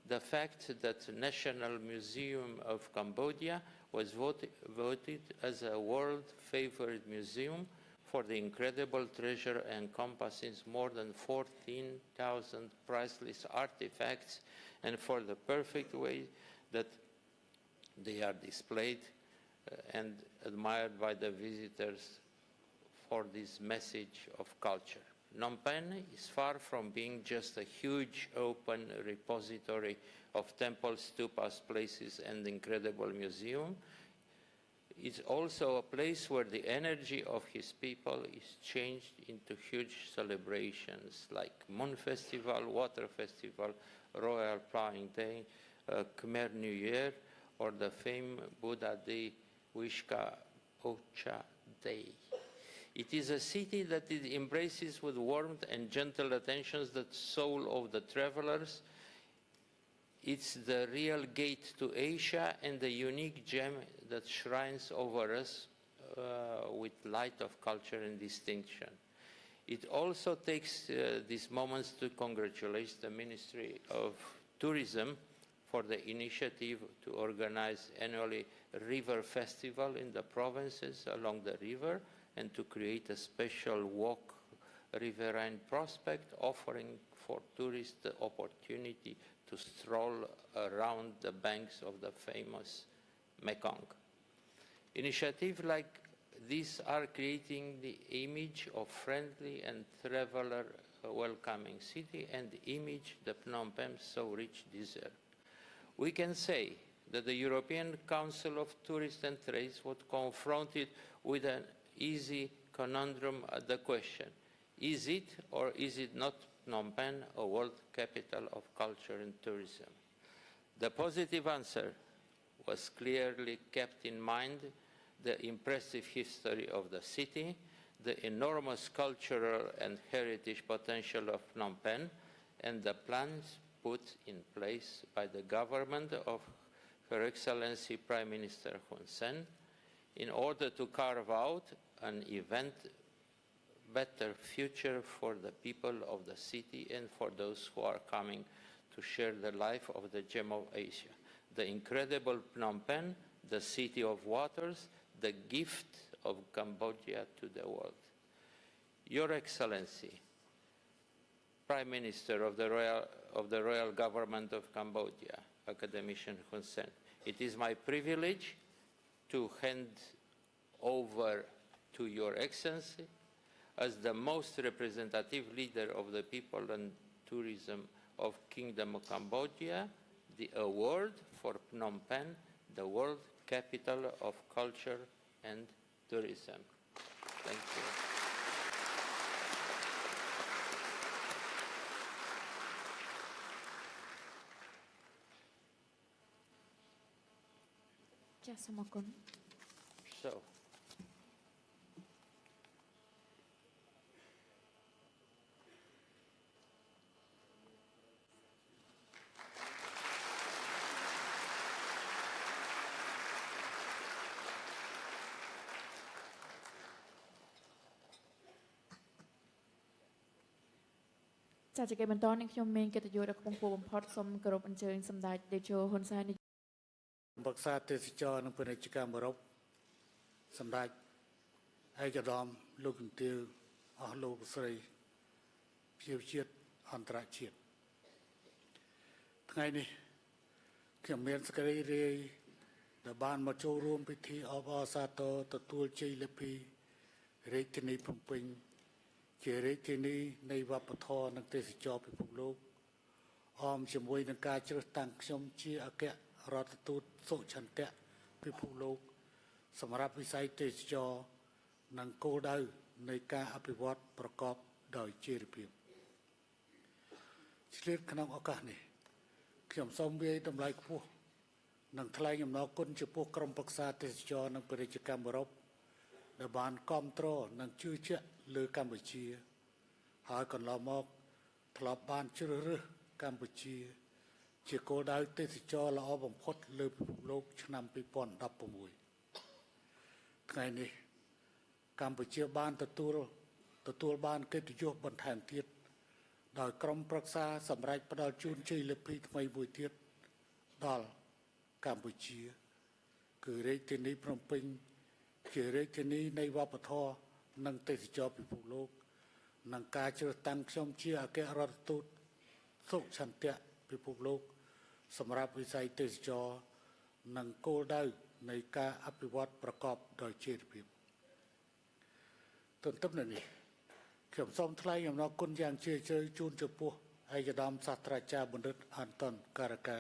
the fact that the National Museum of Cambodia was voted as a world favorite museum for the incredible treasure encompassing more than 14,000 priceless artifacts, and for the perfect way that they are displayed and admired by the visitors for this message of culture. Phnom Penh is far from being just a huge open repository of temples, stupas, places, and incredible museum. It's also a place where the energy of his people is changed into huge celebrations like Moon Festival, Water Festival, Royal Plowing Day, Khmer New Year, or the famed Buddha Day, Wishka Ocha Day. It is a city that it embraces with warmth and gentle attentions the soul of the travelers. It's the real gate to Asia and the unique gem that shines over us with light of culture and distinction. It also takes these moments to congratulate the Ministry of Tourism for the initiative to organize annually a river festival in the provinces along the river and to create a special walk riverine prospect offering for tourists the opportunity to stroll around the banks of the famous Mekong. Initiatives like these are creating the image of friendly and traveler welcoming city and the image that Phnom Penh so rich deserves. We can say that the European Council of Tourists and Trades was confronted with an easy conundrum at the question, is it or is it not Phnom Penh a world capital of culture and tourism? The positive answer was clearly kept in mind the impressive history of the city, the enormous cultural and heritage potential of Phnom Penh, and the plans put in place by the government of Her Excellency Prime Minister Hun Sen in order to carve out an better future for the people of the city and for those who are coming to share the life of the gem of Asia, the incredible Phnom Penh, the city of waters, the gift of Cambodia to the world. Your Excellency, Prime Minister of the Royal Government of Cambodia, Academician Hun Sen, it is my privilege to hand over to Your Excellency as the most representative leader of the people and tourism of Kingdom of Cambodia, the award for Phnom Penh, the world capital of culture and tourism. Thank you. ចាសសូមអរគុណ So, ចាសជាកិច្ចបន្តនេះខ្ញុំមានកិត្តិយសដ៏ខ្ពង់ខ្ពស់បំផុតសូមគោរពអញ្ជើញសម្ដេចតេជោហ៊ុនសែន ប្រឹក្សាទេសចរនិងពាណិជ្ជកម្មអឺរ៉ុបសម្ដេចឯកឧត្តមលោកជំទាវអស់លោកស្រីជាជាតិអន្តរជាតិថ្ងៃនេះខ្ញុំមានសេចក្តីរាយដែលបានមកចូលរួមពិធីអបអរសាទរទទួលជ័យលាភីរាជធានីភ្នំពេញជារាជធានីនៃវប្បធម៌និងទេសចរពិភពលោកអមជាមួយនឹងការជ្រើសតាំងខ្ញុំជាអគ្គរដ្ឋទូតសុឆន្ទៈពិភពលោកសម្រាប់វិស័យទេសចរនិងគោលដៅនៃការអភិវឌ្ឍប្រកបដោយចីរភាពឆ្លៀតក្នុងឱកាសនេះខ្ញុំសូមវាយតម្លៃខ្ពស់និងថ្លែងអំណរគុណចំពោះក្រុមប្រឹក្សាទេសចរនិងពាណិជ្ជកម្មអឺរ៉ុបដែលបានគាំទ្រនិងជឿជាក់លើកម្ពុជាហើយកន្លងមកធ្លាប់បានជ្រើសរើសកម្ពុជាជាគោលដៅទេសចរល្អបំផុតលើពិភពលោកឆ្នាំ2016ថ្ងៃនេះកម្ពុជាបានទទួលបានកិត្តិយសបន្ថែមទៀតដោយក្រុមប្រឹក្សាសម្រាប់ផ្ដល់ជូនជ័យលាភីថ្មីមួយទៀតដល់កម្ពុជាគឺរាជធានីភ្នំពេញជារាជធានីនៃវប្បធម៌និងទេសចរពិភពលោកនិងការជ្រើសតាំងខ្ញុំជាអគ្គរដ្ឋទូតសុឆន្ទៈពិភពលោកសម្រាប់វិស័យទេសចរនិងគោលដៅនៃការអភិវឌ្ឍប្រកបដោយចីរភាពទន្ទឹមនឹងនេះខ្ញុំសូមថ្លែងអំណរគុណយ៉ាងជ្រាលជ្រៅជូនចំពោះឯកឧត្តមសាស្ត្រាចារ្យបណ្ឌិត Anton Caragea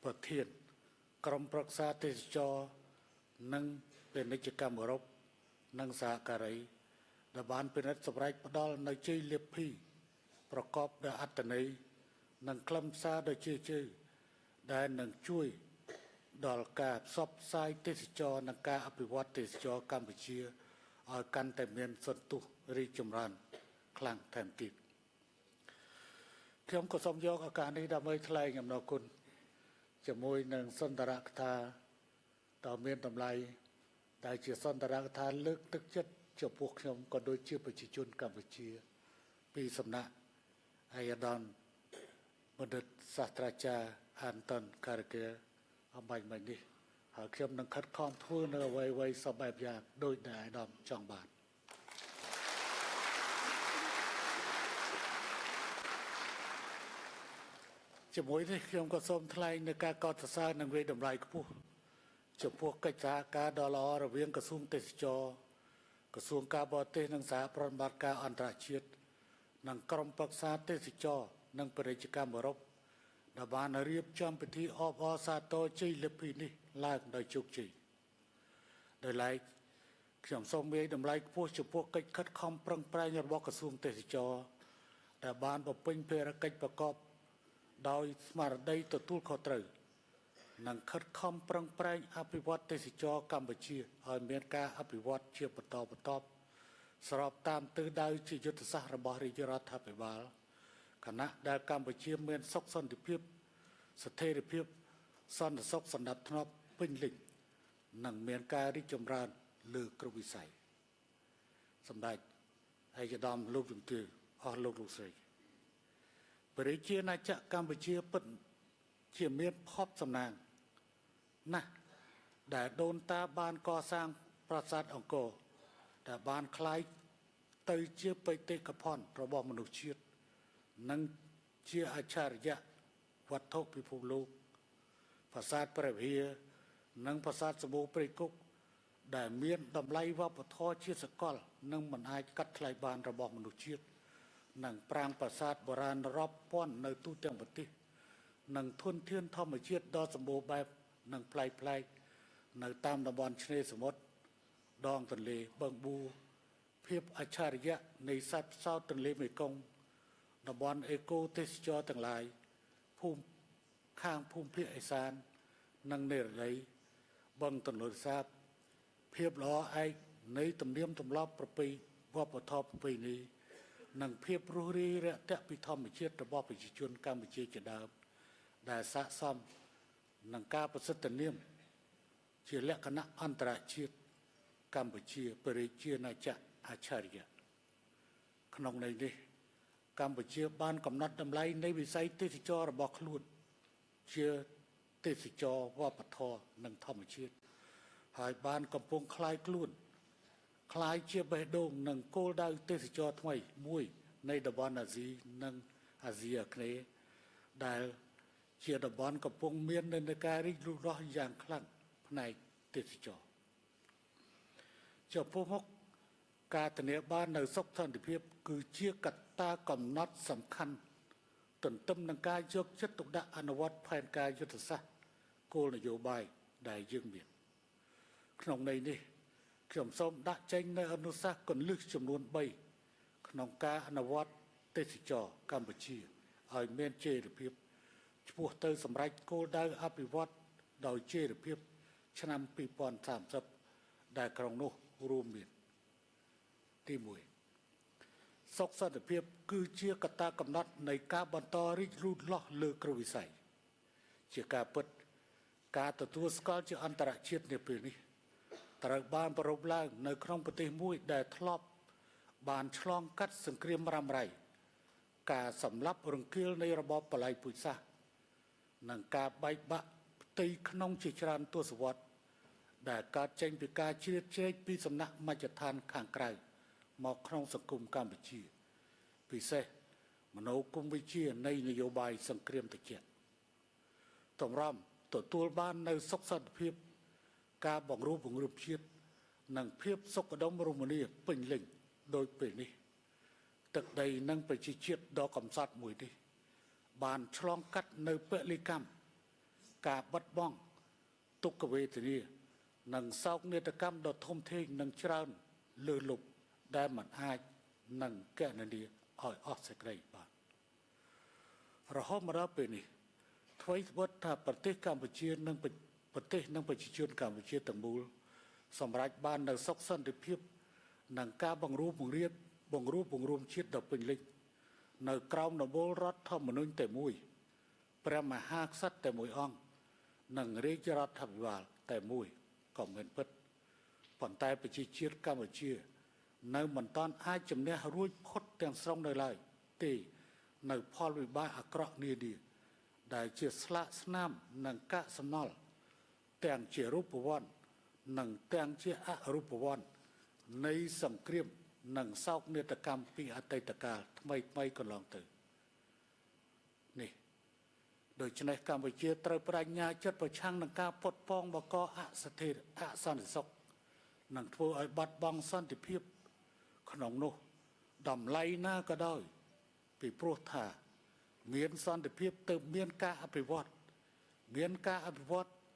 ប្រធានក្រុមប្រឹក្សាទេសចរនិងពាណិជ្ជកម្មអឺរ៉ុបនិងសហការីដែលបានពិនិត្យសម្រេចផ្ដល់នៅជ័យលាភីប្រកបដោយអត្ថន័យនិងខ្លឹមសារដ៏ជ្រាលជ្រៅដែលនឹងជួយដល់ការផ្សព្វផ្សាយទេសចរនិងការអភិវឌ្ឍទេសចរកម្ពុជាឲ្យកាន់តែមានសន្ទុះរីកចម្រើនខ្លាំងថែមទៀតខ្ញុំក៏សូមយកឱកាសនេះដើម្បីថ្លែងអំណរគុណជាមួយនឹងសន្ទរកថាដ៏មានតម្លៃដែលជាសន្ទរកថាលើកទឹកចិត្តចំពោះខ្ញុំក៏ដូចជាប្រជាជនកម្ពុជាពីសំណាក់ឯកឧត្តមបណ្ឌិតសាស្ត្រាចារ្យ Anton Caragea អំបញ្ញមិញនេះហើយខ្ញុំនឹងខិតខំធ្វើនៅអ្វីៗសពបែបយ៉ាងដោយដែលអាដាមចង់បានជាមួយនេះខ្ញុំក៏សូមថ្លែងនៅការកោតសរសើរនិងវាយតម្លៃខ្ពស់ចំពោះកិច្ចសហការដ៏ល្អរវាងក្រសួងទេសចរក្រសួងការបរទេសនិងសហប្រតិបត្តិការអន្តរជាតិនិងក្រុមប្រឹក្សាទេសចរនិងពាណិជ្ជកម្មអឺរ៉ុបដែលបានរៀបចំពិធីអបអរសាទរជ័យលាភីនេះឡើងដោយជោគជ័យដោយឡែកខ្ញុំសូមវាយតម្លៃខ្ពស់ចំពោះកិច្ចខិតខំប្រឹងប្រែងរបស់ក្រសួងទេសចរដែលបានបំពេញភារកិច្ចប្រកបដោយស្មារតីទទួលខុសត្រូវនិងខិតខំប្រឹងប្រែងអភិវឌ្ឍទេសចរកម្ពុជាឲ្យមានការអភិវឌ្ឍជាបន្តបន្ទាប់ស្របតាមទិសដៅជាយុទ្ធសាស្ត្ររបស់រាជរដ្ឋាភិបាលគណៈដែលកម្ពុជាមានសុខសន្តិភាពស្ថិរភាពសន្តិសុខសណ្ដាប់ធ្នាប់ពេញលេញនិងមានការរីកចម្រើនលើគ្រប់វិស័យសម្ដេចឯកឧត្តមលោកជំទាវអស់លោកស្រីប្រជាណាចក្រកម្ពុជាពិតជាមានភ័ព្វសំណាងណាស់ដែលដូនតាបានកសាងប្រាសាទអង្គរដែលបានคล้ายទៅជាបេតិកភណ្ឌរបស់មនុស្សជាតិនិងជាអច្ឆរិយៈវត្ថុពិភពលោកប្រាសាទព្រះវិហារនិងប្រាសាទសម្បូរព្រៃគុក ដែលមានតម្លៃវប្បធម៌ជាសកលនិងមិនអាចកាត់ថ្លៃបានរបស់មនុស្សជាតិនិងប្រាង្គប្រាសាទបុរាណរាប់ពាន់នៅទូទាំងប្រទេសនិងធនធានធម្មជាតិដ៏សម្បូរបែបនិងប្លែកៗនៅតាមតំបន់ឆ្នេរសមុទ្រដងទន្លេបឹងបួភាពអច្ឆរិយៈនៃសត្វផ្សោតទន្លេមេគង្គតំបន់អេកូទេសចរទាំងឡាយភូមិខាងភូមិភាគឦសាននិងនេរដីបឹងទន្លេសាបភាពល្អឯកនៃទំនៀមទម្លាប់ប្រពៃវប្បធម៌ប្រពៃណីនិងភាពរស់រាយរាក់ទាក់ពីធម្មជាតិរបស់ប្រជាជនកម្ពុជាជាដើមដែលស័ក្តិសមនឹងការប្រសិទ្ធនាមជាលក្ខណៈអន្តរជាតិកម្ពុជាប្រជាណាចក្រអច្ឆរិយៈក្នុងន័យនេះកម្ពុជាបានកំណត់តម្លៃនៃវិស័យទេសចររបស់ខ្លួនជាទេសចរវប្បធម៌និងធម្មជាតិហើយបានកំពុងคล้ายខ្លួនคล้ายជាបេះដូងនិងគោលដៅទេសចរថ្មីមួយនៃតំបន់អាស៊ីនិងអាស៊ីអាគ្នេយ៍ដែលជាតំបន់កំពុងមាននិន្នាការរីកលូតលាស់យ៉ាងខ្លាំងផ្នែកទេសចរចំពោះមុខការធានាបាននៅសុខសន្តិភាពគឺជាកត្តាកំណត់សំខាន់ទន្ទឹមនឹងការយកចិត្តទុកដាក់អនុវត្តផែនការយុទ្ធសាស្ត្រគោលនយោបាយដែលយើងមានក្នុងន័យនេះខ្ញុំសូមដាក់ចេញនៅអនុសាសន៍គន្លឹះចំនួន3ក្នុងការអនុវត្តទេសចរកម្ពុជាឲ្យមានចីរភាពឆ្ពោះទៅសម្រេចគោលដៅអភិវឌ្ឍដោយចីរភាពឆ្នាំ2030ដែលក្នុងនោះរួមមានទី1សុខសន្តិភាពគឺជាកត្តាកំណត់នៃការបន្តរីកលូតលាស់លើគ្រប់វិស័យជាការពិតការទទួលស្គាល់ជាអន្តរជាតិនាពេលនេះត្រូវបានប្រារព្ធឡើងនៅក្នុងប្រទេសមួយដែលធ្លាប់បានឆ្លងកាត់សង្គ្រាមរ៉ាំរ៉ៃការសម្លាប់រង្គាលនៃរបបបល្ល័ង្កពូជសាសន៍និងការបែកបាក់ផ្ទៃក្នុងជាច្រើនទសវត្សរ៍ដែលកើតចេញពីការជ្រៀតជ្រែកពីសំណាក់មជ្ឈដ្ឋានខាងក្រៅមកក្នុងសង្គមកម្ពុជាពិសេសមនោគមវិជ្ជានៃនយោបាយសង្គ្រាមត្រជាក់តម្រាំទទួលបាននៅសុខសន្តិភាពការបង្រួបបង្រួមជាតិនិងភាពសុខដុមរមនាពេញលេញដោយពេលនេះទឹកដីនិងប្រជាជាតិដ៏កំសត់មួយនេះបានឆ្លងកាត់នៅពលិកម្មការបាត់បង់ទុក្ខវេទនានិងសោកនាដកម្មដ៏ធំធេងនិងច្រើនលើសលប់ដែលមិនអាចនឹងកណនាឲ្យអស់សេចក្តីបានរហូតមកដល់ពេលនេះអ្វីត្បិតថាប្រទេសកម្ពុជានិងប្រជាជនកម្ពុជាទាំងមូលសម្រេចបាននៅសុខសន្តិភាពនិងការបង្រួបបង្រួមជាតិដ៏ពេញលេញនៅក្រោមដំបូលរដ្ឋធម្មនុញ្ញតែមួយព្រះមហាក្សត្រតែមួយអង្គនិងរាជរដ្ឋាភិបាលតែមួយក៏មិនពិតប៉ុន្តែប្រជាជាតិកម្ពុជានៅមិនទាន់អាចជំនះរួចផុតទាំងស្រុងនៅឡើយទេនៅផលវិបាកអាក្រក់នានាដែលជាស្លាកស្នាមនិងកាកសំណល់ទាំងជារូបវន្តនិងទាំងជាអរូបវន្តនៃសង្គ្រាមនិងសោកនាដកម្មពីអតីតកាលថ្មីកន្លងទៅនេះដូច្នេះកម្ពុជាត្រូវបញ្ញាចិត្តប្រឆាំងនឹងការផុតពងបកអសន្តិសុខនិងធ្វើឲ្យបាត់បង់សន្តិភាពក្នុងនោះតម្លៃណាក៏ដោយពីព្រោះថាមានសន្តិភាពទៅមានការអភិវឌ្ឍ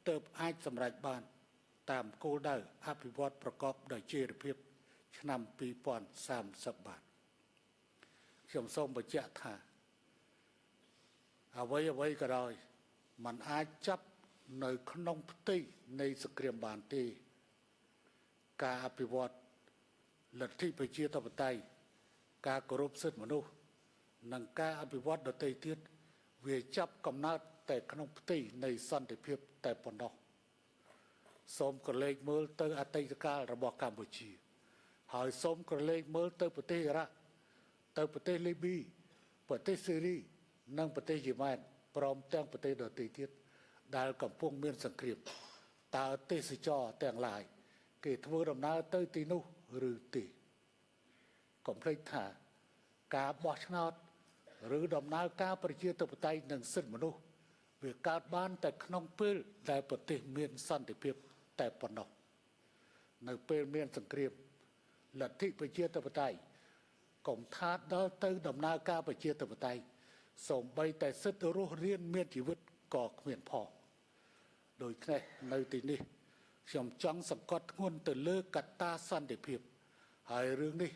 ទៅអាចសម្រេចបានតាមគោលដៅអភិវឌ្ឍប្រកបដោយចីរភាពឆ្នាំ2030បានខ្ញុំសូមបញ្ជាក់ថាអ្វីក៏ដោយมันអាចចាប់នៅក្នុងផ្ទៃនៃសង្គ្រាមបានទេការអភិវឌ្ឍលទ្ធិប្រជាធិបតេយ្យការគោរពសិទ្ធិមនុស្សនិងការអភិវឌ្ឍដទៃទៀតវាចាប់កំណើតតែក្នុងផ្ទៃនៃសន្តិភាពតែប៉ុណ្ណោះសូមក្រឡេកមើលទៅអតីតកាលរបស់កម្ពុជាហើយសូមក្រឡេកមើលទៅប្រទេសអ៊ីរ៉ាក់ទៅប្រទេសលីប៊ីប្រទេសស៊េរីនិងប្រទេសយេម៉ែនព្រមទាំងប្រទេសដទៃទៀតដែលកំពុងមានសង្គ្រាមតើទេសចរទាំងឡាយគេធ្វើដំណើរទៅទីនោះឬទេកុំភ្លេចថាការបោះឆ្នោតឬដំណើរការប្រជាធិបតេយ្យនិងសិទ្ធិមនុស្សវាកើតបានតែក្នុងពេលដែលប្រទេសមានសន្តិភាពតែប៉ុណ្ណោះ នៅពេលមានសង្គ្រាមលទ្ធិប្រជាធិបតេយ្យកុំថាដល់ទៅដំណើរការប្រជាធិបតេយ្យសូម្បីតែសិទ្ធិរស់រានមានជីវិតក៏គ្មានផងដូច្នេះនៅទីនេះខ្ញុំចង់សង្កត់ធ្ងន់ទៅលើកត្តាសន្តិភាពហើយរឿងនេះ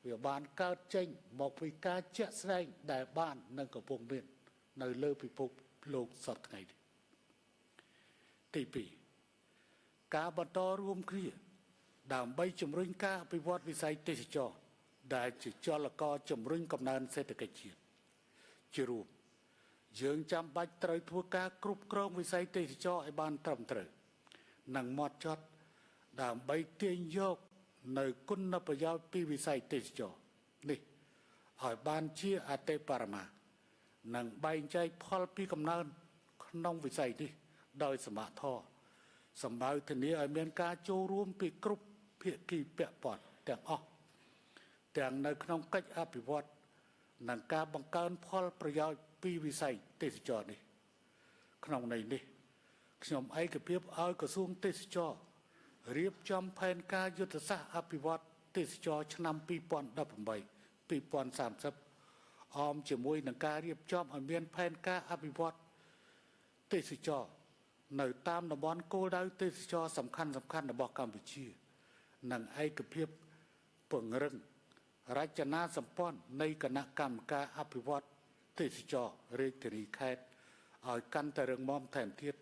វាបានកើតចេញមកពីការជាក់ស្ដែងដែលបាននឹងកំពុងមាននៅលើពិភពលោកសពថ្ងៃនេះទី2ការបន្តរួមគ្នាដើម្បីជំរុញការអភិវឌ្ឍវិស័យទេសចរណ៍ដែលជាចលករជំរុញកំណើនសេដ្ឋកិច្ចជាតិជារួមយើងចាំបាច់ត្រូវធ្វើការគ្រប់គ្រងវិស័យទេសចរណ៍ឲ្យបានត្រឹមត្រូវនិងហ្មត់ចត់ដើម្បីទាញយកនៅគុណប្រយោជន៍ពីវិស័យទេសចរណ៍នេះឲ្យបានជាអតិបរមានិងបែងចែកផលពីកំណើនក្នុងវិស័យនេះដោយសមត្ថភាពសម្ដៅធានាឲ្យមានការចូលរួមពីគ្រប់ភាគីពាក់ព័ន្ធទាំងអស់ទាំងនៅក្នុងកិច្ចអភិវឌ្ឍនិងការបង្កើនផលប្រយោជន៍ពីវិស័យទេសចរនេះក្នុងន័យនេះខ្ញុំឯកភាពឲ្យក្រសួងទេសចររៀបចំផែនការយុទ្ធសាស្ត្រអភិវឌ្ឍទេសចរឆ្នាំ2018-2030អមជាមួយនឹងការរៀបចំឲ្យមានផែនការអភិវឌ្ឍទេសចរនៅតាមតំបន់គោលដៅទេសចរសំខាន់ៗរបស់កម្ពុជានិងឯកភាពពង្រឹងរចនាសម្ព័ន្ធនៃគណៈកម្មការអភិវឌ្ឍទេសចររាជធានីខេត្តឲ្យកាន់តែរឹងមាំថែមទៀត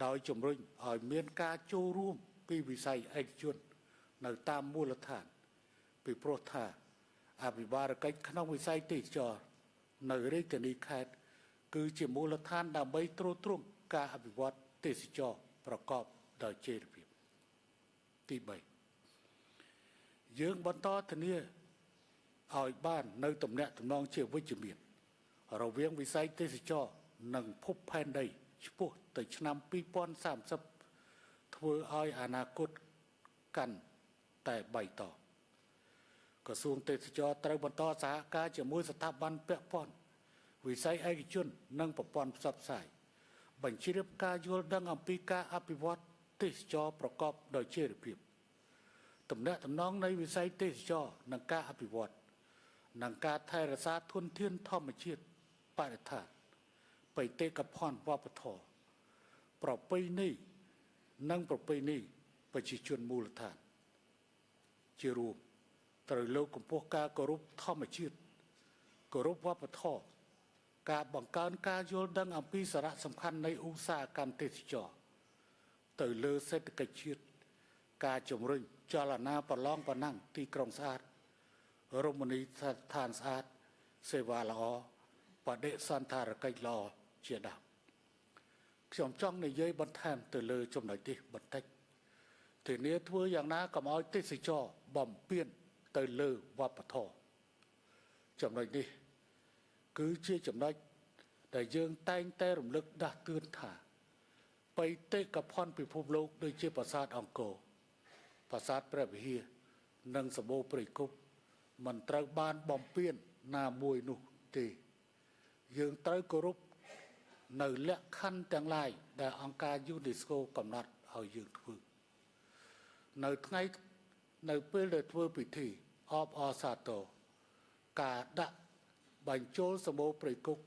ដោយជំរុញឲ្យមានការចូលរួមពីវិស័យឯកជននៅតាមមូលដ្ឋានពីព្រោះថាអភិបាលកិច្ចក្នុងវិស័យទេសចរនៅរាជធានីខេត្តគឺជាមូលដ្ឋានដើម្បីទ្រទ្រង់ការអភិវឌ្ឍទេសចរប្រកបដោយចីរភាពទី3យើងបន្តធានាឲ្យបាននៅទំនាក់ទំនងជាវិជ្ជមានរវាងវិស័យទេសចរនិងភពផែនដីឆ្ពោះទៅឆ្នាំ2030ធ្វើឲ្យអនាគតកាន់តែបៃតងក្រសួងទេសចរត្រូវបន្តសហការជាមួយស្ថាប័នពាក់ព័ន្ធវិស័យឯកជននិងប្រព័ន្ធផ្សព្វផ្សាយបញ្ជ្រាបការយល់ដឹងអំពីការអភិវឌ្ឍទេសចរប្រកបដោយចីរភាពទំនាក់ទំនងនៃវិស័យទេសចរនិងការអភិវឌ្ឍនិងការថែរក្សាធនធានធម្មជាតិបរិស្ថានបេតិកភណ្ឌវប្បធម៌ប្រពៃណីនិងប្រពៃណីប្រជាជនមូលដ្ឋានជារួមត្រូវលើកកម្ពស់ការគោរពធម្មជាតិគោរពវប្បធម៌ការបង្កើនការយល់ដឹងអំពីសារៈសំខាន់នៃឧស្សាហកម្មទេសចរទៅលើសេដ្ឋកិច្ចជាតិការជំរុញចលនាប្រឡងប្រណាំងទីក្រុងស្អាតរមណីយដ្ឋានស្អាតសេវាល្អបដិសណ្ឋារកិច្ចល្អជាដើមខ្ញុំចង់និយាយបន្ថែមទៅលើចំណុចនេះបន្តិចធានាធ្វើយ៉ាងណាកុំឲ្យទេសចរបំពានទៅលើវប្បធម៌ចំណុចនេះគឺជាចំណុចដែលយើងតែងតែរំលឹកដាស់តឿនថាបេតិកភណ្ឌពិភពលោកដូចជាប្រាសាទអង្គរប្រាសាទព្រះវិហារនិងសម្បូរព្រៃគុកមិនត្រូវបានបំពានណាមួយនោះទេយើងត្រូវគោរពនៅលក្ខខណ្ឌទាំងឡាយដែលអង្គការ UNESCO កំណត់ឲ្យយើងធ្វើនៅពេលដែលធ្វើពិធីអបអរសាទរការដាក់បញ្ចូលសម្បូរព្រៃគុក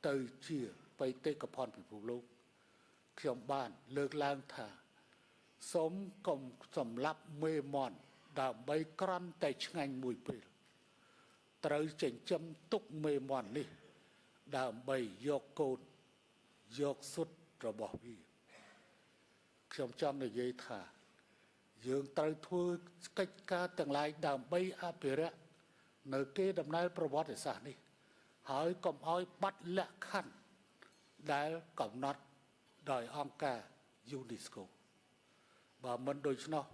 ទៅជាបេតិកភណ្ឌពិភពលោកខ្ញុំបានលើកឡើងថាសូមកុំសម្លាប់មេមន់ដើម្បីក្រន់តែឆ្ងាញ់មួយពេលត្រូវចិញ្ចឹមទុកមេមន់នេះដើម្បីយកកូនយកសុទ្ធរបស់វាខ្ញុំចង់និយាយថាយើងត្រូវធ្វើកិច្ចការទាំងឡាយដើម្បីអភិរក្សនៅគេដំណើរប្រវត្តិសាស្ត្រនេះហើយកុំឲ្យបាត់លក្ខខណ្ឌដែលកំណត់ដោយអង្គការ UNESCO បើមិនដូច្នោះ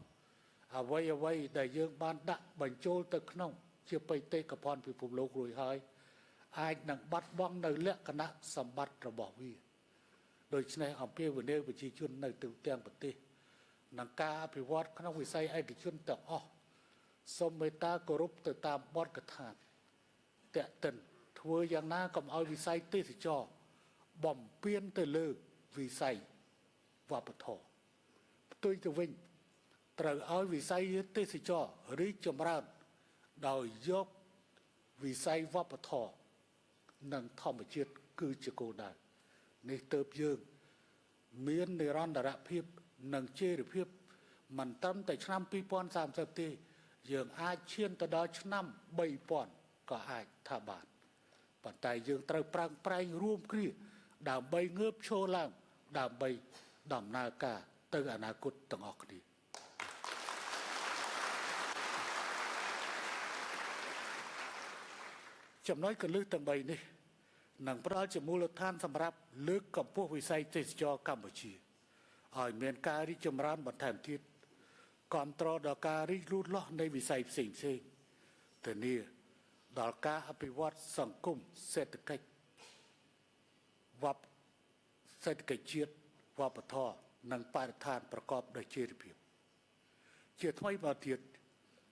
អ្វីដែលយើងបានដាក់បញ្ចូលទៅក្នុងជាបេតិកភណ្ឌពិភពលោករួចហើយអាចនឹងបាត់បង់នៅលក្ខណៈសម្បត្តិរបស់វាដូច្នេះអំពាវនាវប្រជាជននៅទូទាំងប្រទេសនិងការអភិវឌ្ឍក្នុងវិស័យឯកជនទាំងអស់សូមមេត្តាគោរពទៅតាមបទកថាតេតិនធ្វើយ៉ាងណាកុំឲ្យវិស័យទេសចរបំពានទៅលើវិស័យវប្បធម៌ផ្ទុយទៅវិញ ត្រូវឲ្យវិស័យទេសចររីកចម្រើនដោយយកវិស័យវប្បធម៌និងធម្មជាតិគឺជាគោលដៅនេះទើបយើងមាននិរន្តរភាពនិងជេរភាពមិនត្រឹមតែឆ្នាំ2030ទេយើងអាចឈានទៅដល់ឆ្នាំ3000ក៏អាចថាបានប៉ុន្តែយើងត្រូវប្រឹងប្រែងរួមគ្នាដើម្បីងើបឈរឡើងដើម្បីដំណើរការទៅអនាគតទាំងអស់គ្នាចំណុចកលឹះទាំង3នេះនឹងផ្ដល់ជាមូលដ្ឋានសម្រាប់លើកកម្ពស់វិស័យទេសចរកម្ពុជាឲ្យមានការរីកចម្រើនបន្ថែមទៀតគាំទ្រដល់ការរីកលូតលាស់នៃវិស័យផ្សេងៗធានាដល់ការអភិវឌ្ឍសង្គមសេដ្ឋកិច្ចជាតិវប្បធម៌និងបរិស្ថានប្រកបដោយចីរភាពជាថ្មីមកទៀត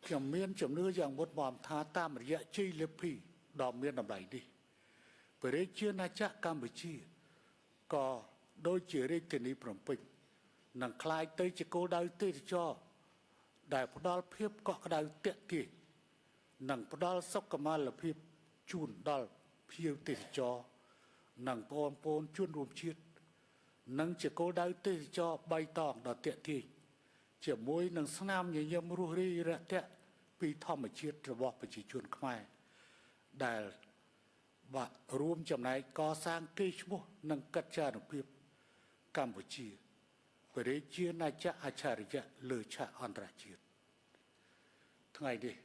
ខ្ញុំមានជំនឿយ៉ាងមុតមមថាតាមរយៈជ័យលាភីដ៏មានតម្លៃនេះព្រះរាជាណាចក្រកម្ពុជាក៏ដូចជារាជធានីភ្នំពេញនឹងក្លាយទៅជាគោលដៅទេសចរដែលផ្ដល់ភាពកក់ក្ដៅទាក់ទាញនិងផ្ដល់សុខុមាលភាពជូនដល់ភ្ញៀវទេសចរនិងបងប្អូនជនរួមជាតិនិងជាគោលដៅទេសចរបៃតងដ៏ទាក់ទាញជាមួយនឹងស្នាមញញឹមរស់រាយរាក់ទាក់ពីធម្មជាតិរបស់ប្រជាជនខ្មែរដែលរួមចំណែកកសាងកេរ្តិ៍ឈ្មោះនិងកិត្យានុភាពកម្ពុជាព្រះរាជាណាចក្រអច្ឆរិយៈលើឆាកអន្តរជាតិថ្ងៃនេះ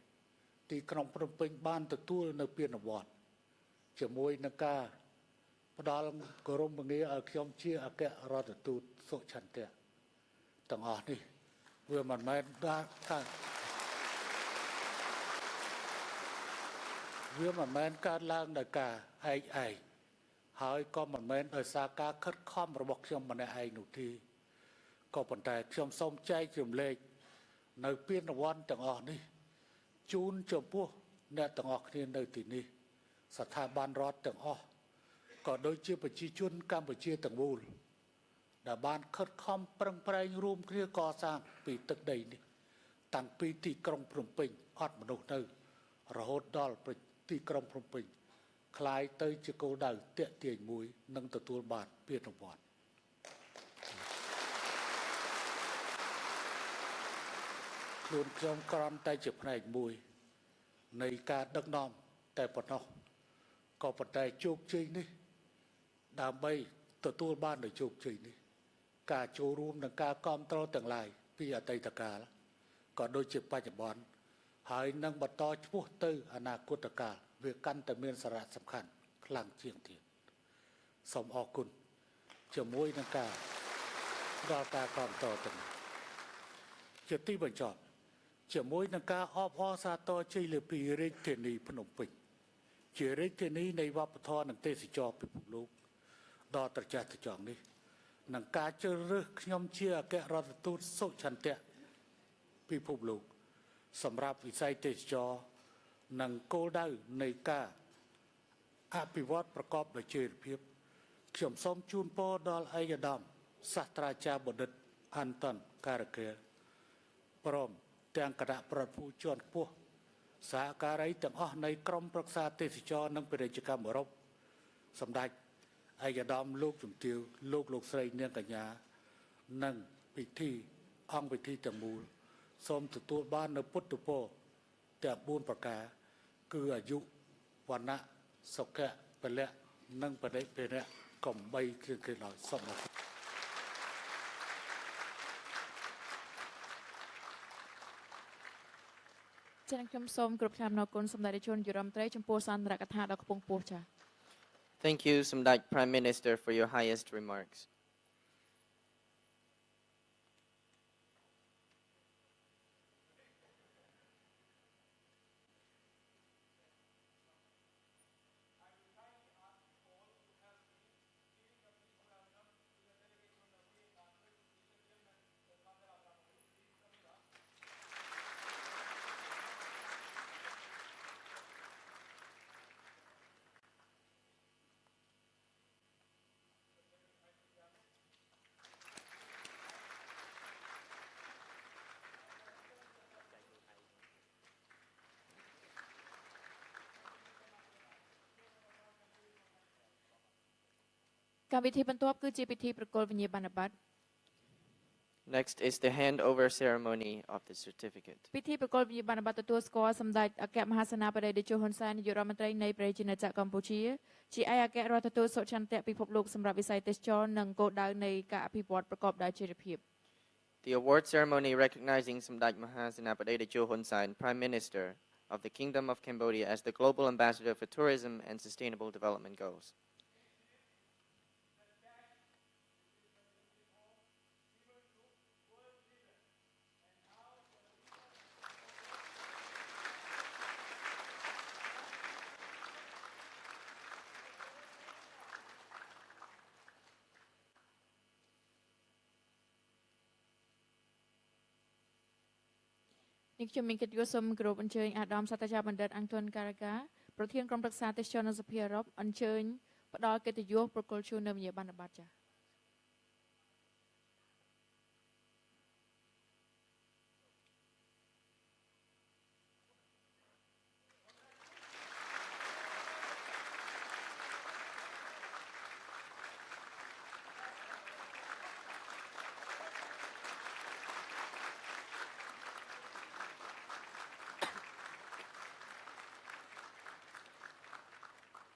ទីក្រុងភ្នំពេញបានទទួលនៅពានរង្វាន់ជាមួយនឹងការផ្ដល់គោរពងារឲ្យខ្ញុំជាអគ្គរដ្ឋទូតសុឆន្ទៈទាំងអស់នេះវាមិនមែនកើតឡើងដោយការឯកឯងហើយក៏មិនមែនដោយសារការខិតខំរបស់ខ្ញុំម្នាក់ឯងនោះទេក៏ប៉ុន្តែខ្ញុំសូមចែករំលែកនៅពានរង្វាន់ទាំងអស់នេះជូនចំពោះអ្នកទាំងអស់គ្នានៅទីនេះស្ថាប័នរដ្ឋទាំងអស់ក៏ដូចជាប្រជាជនកម្ពុជាទាំងមូលដែលបានខិតខំប្រឹងប្រែងរួមគ្នាកសាងពីទឹកដីនេះតាំងពីទីក្រុងភ្នំពេញអត់មនុស្សនៅរហូតដល់ទីក្រុងភ្នំពេញคล้ายទៅជាគោលដៅតាក់ទាញមួយនឹងទទួលបានពានរង្វាន់ខ្លួនខ្ញុំគ្រាន់តែជាផ្នែកមួយនៃការដឹកនាំតែប៉ុណ្ណោះក៏ប៉ុន្តែជោគជ័យនេះដើម្បីទទួលបាននូវជោគជ័យនេះការចូលរួមនិងការគាំទ្រទាំងឡាយពីអតីតកាលក៏ដូចជាបច្ចុប្បន្នហើយនឹងបន្តឆ្ពោះទៅអនាគតកាលវាកាន់តែមានសារៈសំខាន់ខ្លាំងជាងទៀតសូមអរគុណជាមួយនឹងការដល់ការគាំទ្រទាំងជាទីបញ្ចប់ជាមួយនឹងការអបអរសាទរជ័យលាភីរាជធានីភ្នំពេញជារាជធានីនៃវប្បធម៌និងទេសចរពិភពលោកដ៏ត្រចះត្រចង់នេះនឹងការជ្រើសរើសខ្ញុំជាអគ្គរដ្ឋទូតសុឆន្ទៈពិភពលោកសម្រាប់វិស័យទេសចរនិងគោលដៅនៃការអភិវឌ្ឍប្រកបដោយចីរភាពខ្ញុំសូមជូនពរដល់ឯកឧត្តមសាស្ត្រាចារ្យបណ្ឌិត Anton Caragea ព្រមទាំងគណៈប្រតិភូជាន់ខ្ពស់សហការីទាំងអស់នៃក្រមប្រឹក្សាទេសចរនិងពាណិជ្ជកម្មអឺរ៉ុបសម្ដេចឯកឧត្តមលោកជំទាវលោកស្រីនាងកញ្ញានិងអង្គពិធីទាំងមូលសូមទទួលបាននូវពុទ្ធពរទាំង4ប្រការគឺអាយុវណ្ណៈសុខៈពលៈនិងបដិភេរៈកំបីគ្រឿងគ្រឿងដល់សូមអរគុណចា៎ខ្ញុំសូមគោរពថ្លែងអំណរគុណសម្ដេចនាយករដ្ឋមន្ត្រីចំពោះសន្ទរកថាដ៏ខ្ពង់ខ្ពស់ចា៎ Thank you, Samdach Prime Minister, for your highest remarks. កម្មវិធីបន្ទាប់គឺជាពិធីប្រគល់វិញ្ញាបនបត្រ Next is the handover ceremony of the certificate. ពិធីប្រគល់វិញ្ញាបនបត្រទទួលស្គាល់សម្ដេចអគ្គមហាសេនាបតីតេជោហ៊ុនសែននាយករដ្ឋមន្ត្រីនៃប្រជាជាតិកម្ពុជាជាឯកអគ្គរដ្ឋទូតសុខចន្ទៈពិភពលោកសម្រាប់វិស័យទេសចរណ៍និងគោលដៅនៃការអភិវឌ្ឍប្រកបដោយចីរភាព The award ceremony recognizing Samdech Mahasenapadej Techo Hun Sen, Prime Minister of the Kingdom of Cambodia, as the Global Ambassador for Tourism and Sustainable Development Goals. Nick Chuming Kit Yosum Group and Chewing Adam Sataja Bandit Anton Caragea, Protein Complex Satishan as a peer up and chewing, but I'll get the York Procul Num Yabanabaja.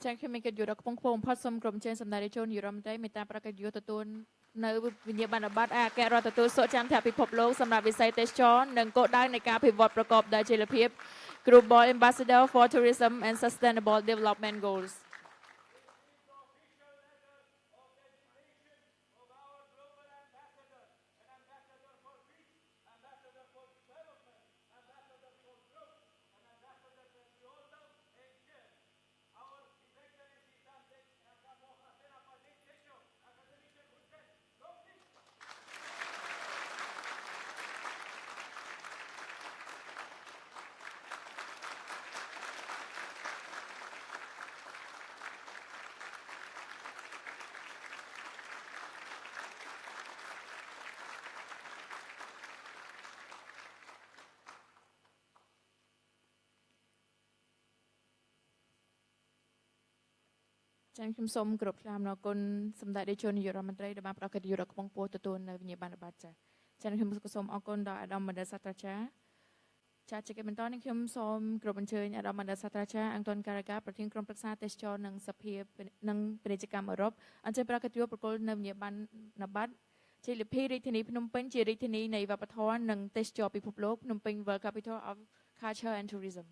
ចា៎ខ្ញុំមានកិត្តិយសដល់កំពុងផុតសូមក្រុមជើងសម្ដេចរាជជនយុរ៉មត្រីមេត្តាប្រកាសយុទទួលនៅវិញ្ញាបនបត្រអគ្គរដ្ឋទូតសុខចន្ទៈពិភពលោកសម្រាប់វិស័យទេសចរណ៍និងគោលដៅនៃការអភិវឌ្ឍប្រកបដោយចីរភាព Global Ambassador for Tourism and Sustainable Development Goalsចា៎ខ្ញុំសូមគោរពថ្លែងអំណរគុណសម្ដេចរាជជននាយករដ្ឋមន្ត្រីដែលបានផ្ដល់កិត្តិយសដល់កំពង់ពោះទទួលនៅវិញ្ញាបនបត្រចា៎ខ្ញុំសូមអរគុណដល់អាដាមបណ្ឌិតសាស្ត្រាចារ្យជាកិច្ចបន្តនេះខ្ញុំសូមគោរពអញ្ជើញអាដាមបណ្ឌិតសាស្ត្រាចារ្យ Anton Caragea ប្រធានក្រុមប្រឹក្សាទេសចរនិងសភានិងពាណិជ្ជកម្មអឺរ៉ុបអញ្ជើញផ្ដល់កិត្តិយសប្រគល់នៅវិញ្ញាបនបត្រជាលិភីរាជធានីភ្នំពេញជារាជធានីនៃវប្បធម៌និងទេសចរពិភពលោកភ្នំពេញ World Capital of Culture and Tourism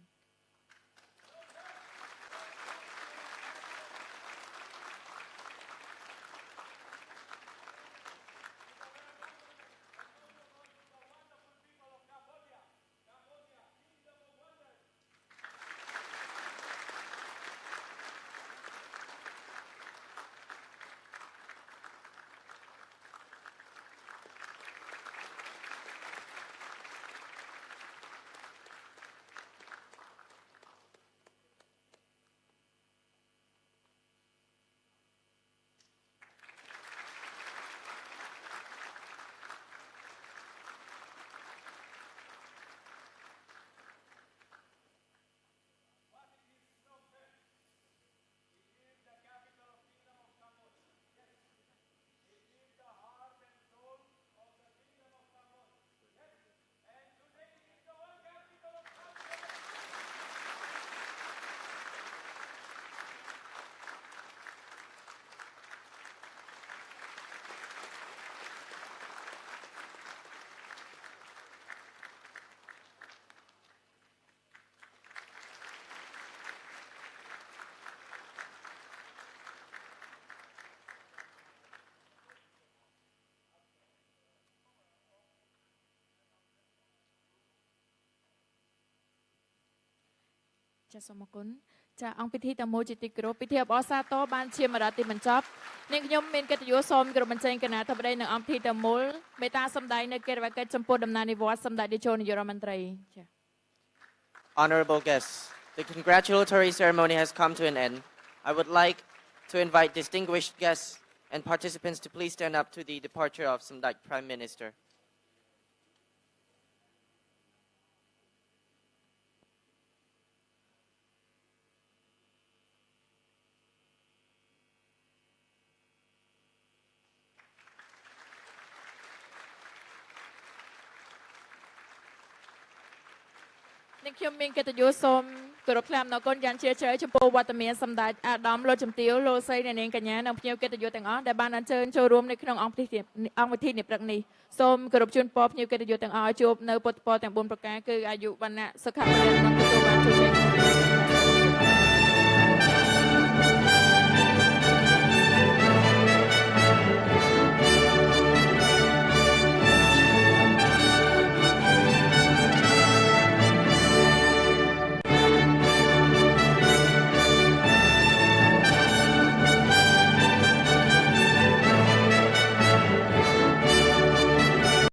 ចាសូមអរគុណចាអង្គពិធីតមួយជាទីគោរពពិធីអបអរសាទរបានឈានមកដល់ទីបញ្ចប់នាងខ្ញុំមានកិត្តិយសសូមគោរពអញ្ជើញគណៈអធិបតីនិងអង្គពិធីតមួយមេត្តាសម្ដែងនៅកិច្ចកិច្ចចំពោះដំណើរនិវត្តន៍សម្ដេចនាយកនាយករដ្ឋមន្ត្រីចា Honorable guests, the congratulatory ceremony has come to an end. I would like to invite distinguished guests and participants to please stand up to the departure of Samdech Prime Minister. នេះខ្ញុំមានកិត្តិយសសូមគោរពថ្លែងអំណរគុណយ៉ាងជ្រាលជ្រៅចំពោះវត្តមានសម្ដេចអាដាមលោកជំទាវលោកស្រីអ្នកនាងកញ្ញានិងភ្ញៀវកិត្តិយសទាំងអស់ដែលបានអញ្ជើញចូលរួមនៅក្នុងអង្គវិធីនេះព្រឹកនេះសូមគោរពជូនពរភ្ញៀវកិត្តិយសទាំងអស់ឲ្យជួបនៅពុទ្ធពរទាំង4ប្រការគឺអាយុវណ្ណៈសុខៈពលៈនិងទទួលបានជោគជ័យ